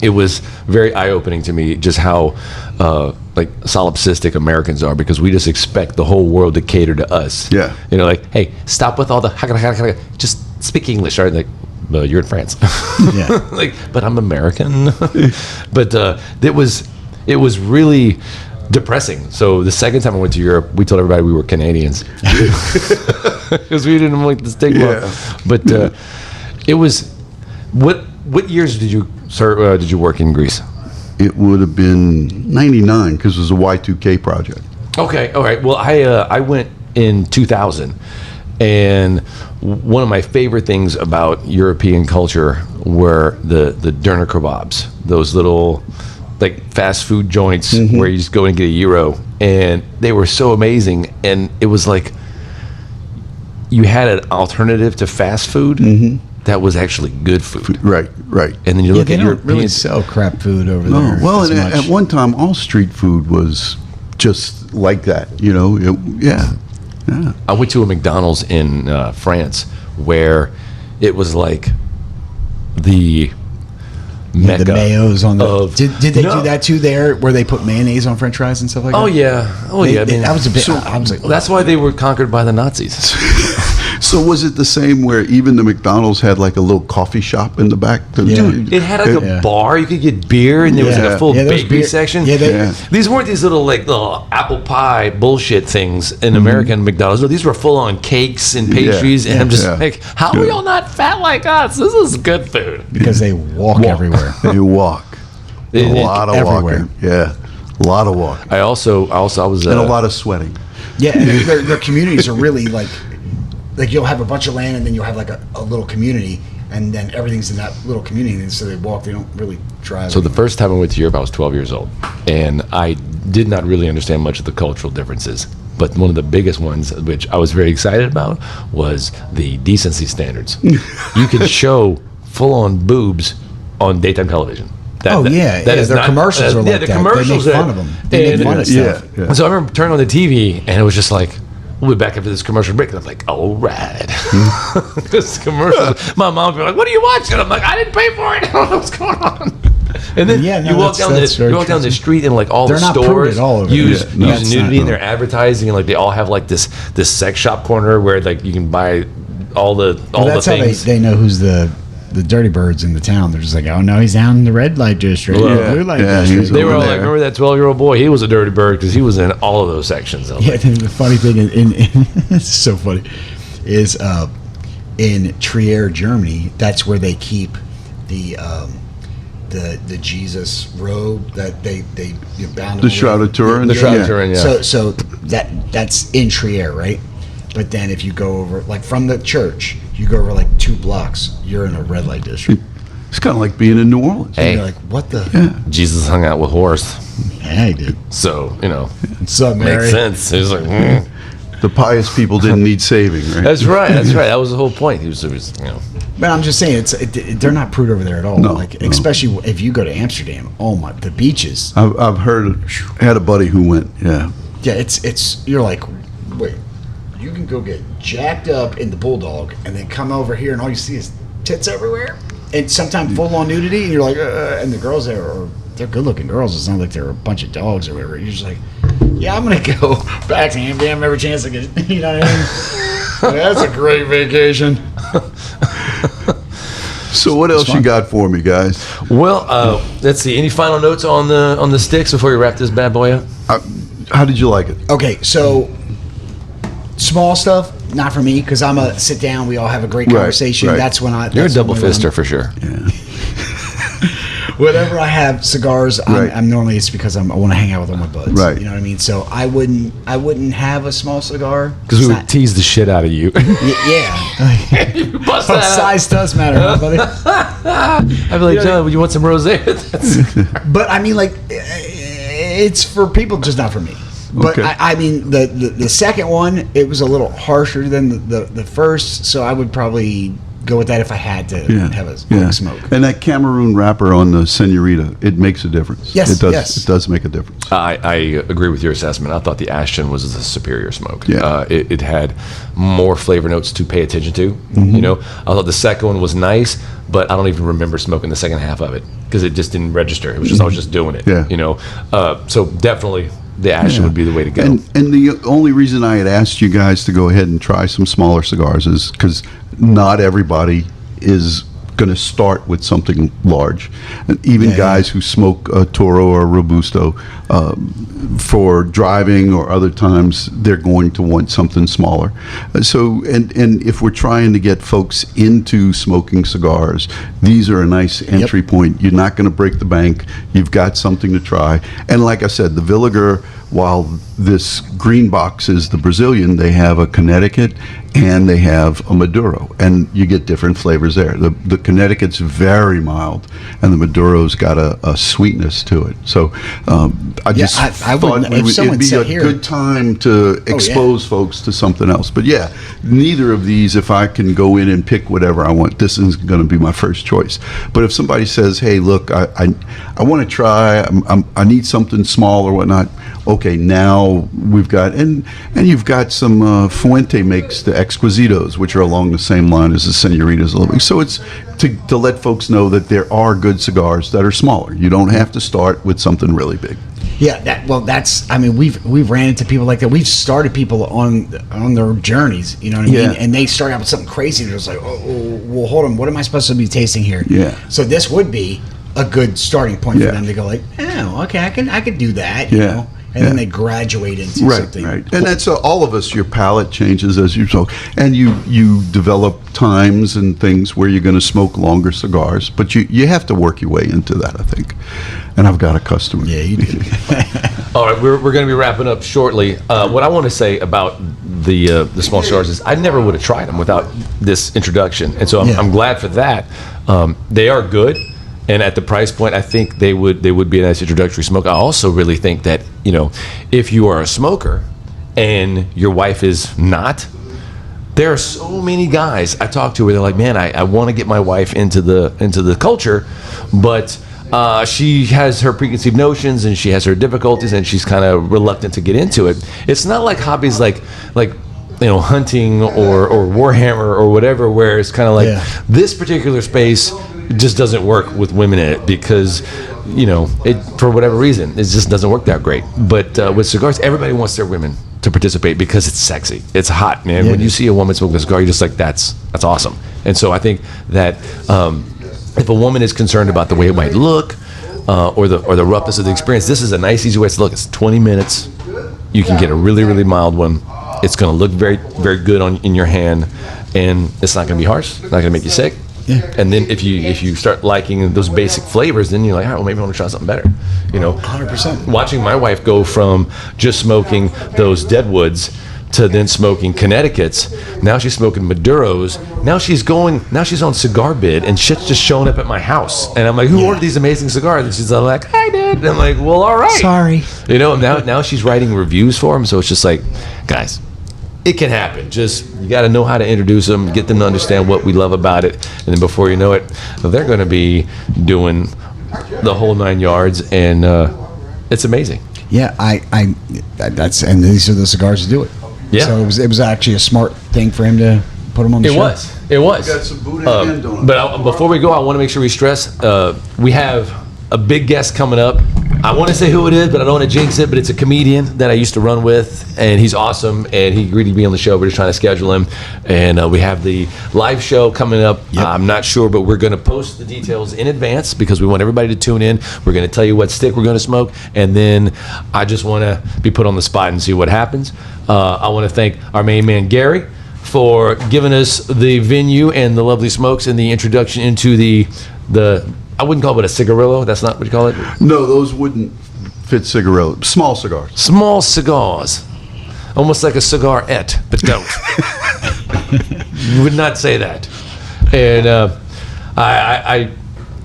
it was very eye-opening to me just how like solipsistic Americans are, because we just expect the whole world to cater to us. Yeah. You know, like, hey, stop with all the just speak English, right? Like, you're in France. Yeah. Like, but I'm American. But it was really depressing. So the second time I went to Europe, we told everybody we were Canadians because we didn't like the stigma. Yeah. But it was what years did you work in Greece? It would have been 99 because it was a Y2K project. Okay, all right. Well, I went in 2000, and one of my favorite things about European culture were the doner kebabs, those little like fast food joints where you just go and get a euro, and they were so amazing. And it was like you had an alternative to fast food that was actually good food. Right. And then you look they at don't European really sell crap food over there. Well, as and much. at one time, all street food was just like that. You know, yeah. I went to a McDonald's in France where it was like the Mecca. The mayos on the. of- Did they No. do that too there, where they put mayonnaise on French fries and stuff like that? Oh yeah. I mean, that was a bit. I was like, well, that's why they were conquered by the Nazis. So was it the same where even the McDonald's had like a little coffee shop in the back? It had like a bar. You could get beer, and there was like Yeah. a full Yeah, there was bakery beer. section. Yeah, Yeah. These weren't these little apple pie bullshit things in American McDonald's. No, these were full on cakes and pastries, and I'm just like, how are y'all not fat like us? This is good food. because they walk everywhere. They walk. It- A lot of everywhere. walking. Yeah. A lot of walking. I was And a lot of sweating. Yeah, and their communities are really like you'll have a bunch of land, and then you'll have like a little community, and then everything's in that little community, and so they walk. They don't really drive. So the first time I went to Europe, I was 12 years old, and I did not really understand much of the cultural differences. But one of the biggest ones, which I was very excited about, was the decency standards. You can show full-on boobs on daytime television. That is their not- commercials are like the that. commercials They make fun of them. They make fun of stuff. Yeah. And so I remember turning on the TV, and it was just like, we'll be back after this commercial break. And I'm like, all right. This commercial. My mom would be like, what are you watching? I'm like, I didn't pay for it. I don't know what's going on. And then Yeah, no, you walk that's very down the true. street, and like all They're the not stores prude at all over use, there. Yeah, use that's nudity not- in their advertising, and like they all have like this sex shop corner where like you can buy all the That's how things. they know who's the dirty birds in the town. They're just like, oh no, he's down in the red light district, Yeah. blue light Yeah, district. he's They were over all like, there. remember that 12-year-old boy? He was a dirty bird because he was in all of those sections. I was Yeah, like, the funny thing it's so funny is in Trier, Germany. That's where they keep the the Jesus robe that they bound The Shroud of Turin. The Shroud of Turin, yeah. So that's in Trier, right? But then if you go over, like from the church, you go over like 2 blocks, you're in a red light district. It's kind of like being in New Orleans. Hey. And you're like, what the? Yeah. Jesus hung out with whores. Yeah, he did. So, What's up, Mary? makes sense. He was like, The pious people didn't need saving, right? That's right. That was the whole point. He was But I'm just saying, they're not prude over there at all. No, like, no. especially if you go to Amsterdam. Oh my, the beaches. I've had a buddy who went, yeah. Yeah, it's you're like, wait, you can go get jacked up in the Bulldog and then come over here and all you see is tits everywhere and sometimes full on nudity and you're like, and the girls there they're good looking girls. It's not like they're a bunch of dogs or whatever. You're just like, yeah, I'm gonna go back to Amsterdam every chance I get. You know what I mean? That's a great vacation. So what else you got for me, guys? Well, let's see. Any final notes on the sticks before we wrap this bad boy up? How did you like it? Okay, so small stuff, not for me, because I'm a sit down. We all have a great conversation. right. That's when You're a double fister for sure. Yeah. Whenever I have cigars, Right. I'm normally it's because I want to hang out with all my buds. Right. You know what I mean? So I wouldn't have a small cigar Because we would tease the shit out of you. yeah. You bust that out. Size does matter, huh, buddy. I'd be like, John, would you want some rosé? But I mean, like, it's for people, just not for me. But Okay. I mean, the second one, it was a little harsher than the first, so I would probably go with that if I had to have a smoke. And that Cameroon wrapper on the Senorita, it makes a difference. Yes, it does. yes. It does make a difference. I agree with your assessment. I thought the Ashton was the superior smoke. Yeah. It had more flavor notes to pay attention to. I thought the second one was nice, but I don't even remember smoking the second half of it because it just didn't register. It was just I was just doing it. Yeah. So definitely the Ashton would be the way to go. And the only reason I had asked you guys to go ahead and try some smaller cigars is because not everybody is going to start with something large. And even guys who smoke a Toro or a Robusto, for driving or other times, they're going to want something smaller. So, and if we're trying to get folks into smoking cigars, these are a nice entry point. You're not going to break the bank. You've got something to try. And like I said, the Villiger, while this green box is the Brazilian, they have a Connecticut and they have a Maduro, and you get different flavors there. The Connecticut's very mild, and the Maduro's got a sweetness to it. So I just I thought wouldn't- if someone it'd be said a here- good time to expose folks to something else. But yeah, neither of these, if I can go in and pick whatever I want, this is going to be my first choice. But if somebody says, hey, look, I want to try, I need something small or whatnot, okay, now we've got, and you've got some Fuente makes the Exquisitos, which are along the same line as the Senoritas a little bit. So it's to let folks know that there are good cigars that are smaller. You don't have to start with something really big. Yeah, that's. I mean, we've ran into people like that. We've started people on their journeys. You know what I mean? And they start out with something crazy. They're just like, oh, well, hold on. What am I supposed to be tasting here? Yeah. So this would be a good starting point for Yeah. them to go like, oh, okay, I could do that. You Yeah. know? And then they graduate into something. Right. And that's all of us. Your palate changes as you smoke, and you develop times and things where you're going to smoke longer cigars. But you have to work your way into that, I think. And I've got a customer. Yeah, you do. All right, we're going to be wrapping up shortly. What I want to say about the small cigars is I never would have tried them without this introduction, and so I'm glad for that. They are good. And at the price point, I think they would be a nice introductory smoke. I also really think that, if you are a smoker and your wife is not, there are so many guys I talk to where they're like, man, I want to get my wife into the culture, but she has her preconceived notions and she has her difficulties and she's kind of reluctant to get into it. It's not like hobbies like hunting or Warhammer or whatever, where it's kind of like this particular space just doesn't work with women in it because it, for whatever reason, it just doesn't work that great. But with cigars, everybody wants their women to participate because it's sexy, it's hot, man. When you see a woman smoke a cigar, you're just like, that's awesome. And so I think that if a woman is concerned about the way it might look or the roughness of the experience, this is a nice, easy way to look. It's 20 minutes. You can get a really, really mild one. It's going to look very, very good in your hand, and it's not going to be harsh. It's not going to make you sick. Yeah. And then if you start liking those basic flavors, then you're like, all right, well, maybe I want to try something better. 100%. Watching my wife go from just smoking those Deadwoods to then smoking Connecticut's. Now she's smoking Maduros. Now she's on Cigar Bid, and shit's just showing up at my house. And I'm like, who ordered these amazing cigars? And she's like, I did. And I'm like, well, all right. Sorry. Now she's writing reviews for them. So it's just like, guys, it can happen. Just, you got to know how to introduce them, get them to understand what we love about it. And then before you know it, they're going to be doing the whole 9 yards. And it's amazing. Yeah, and these are the cigars to do it. Yeah. So it was actually a smart thing for him to put them on the show. It was. Got some Buddha and donut. But before we go, I want to make sure we stress we have a big guest coming up. I want to say who it is, but I don't want to jinx it. But it's a comedian that I used to run with, and he's awesome. And he agreed to be on the show. We're just trying to schedule him, and we have the live show coming up. Yep. I'm not sure, but we're going to post the details in advance because we want everybody to tune in. We're going to tell you what stick we're going to smoke, and then I just want to be put on the spot and see what happens. I want to thank our main man Gary for giving us the venue and the lovely smokes and the introduction into the I wouldn't call it a cigarillo. That's not what you call it. No, those wouldn't fit cigarillo. Small cigars. Small cigars, almost like a cigarette, but don't. You would not say that. And I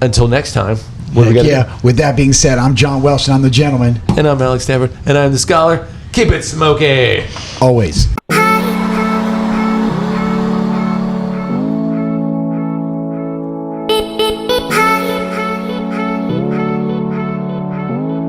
until next time. With that being said, I'm John Welsh, and I'm the gentleman. And I'm Alex Stanford, and I'm the scholar. Keep it smoky. Always.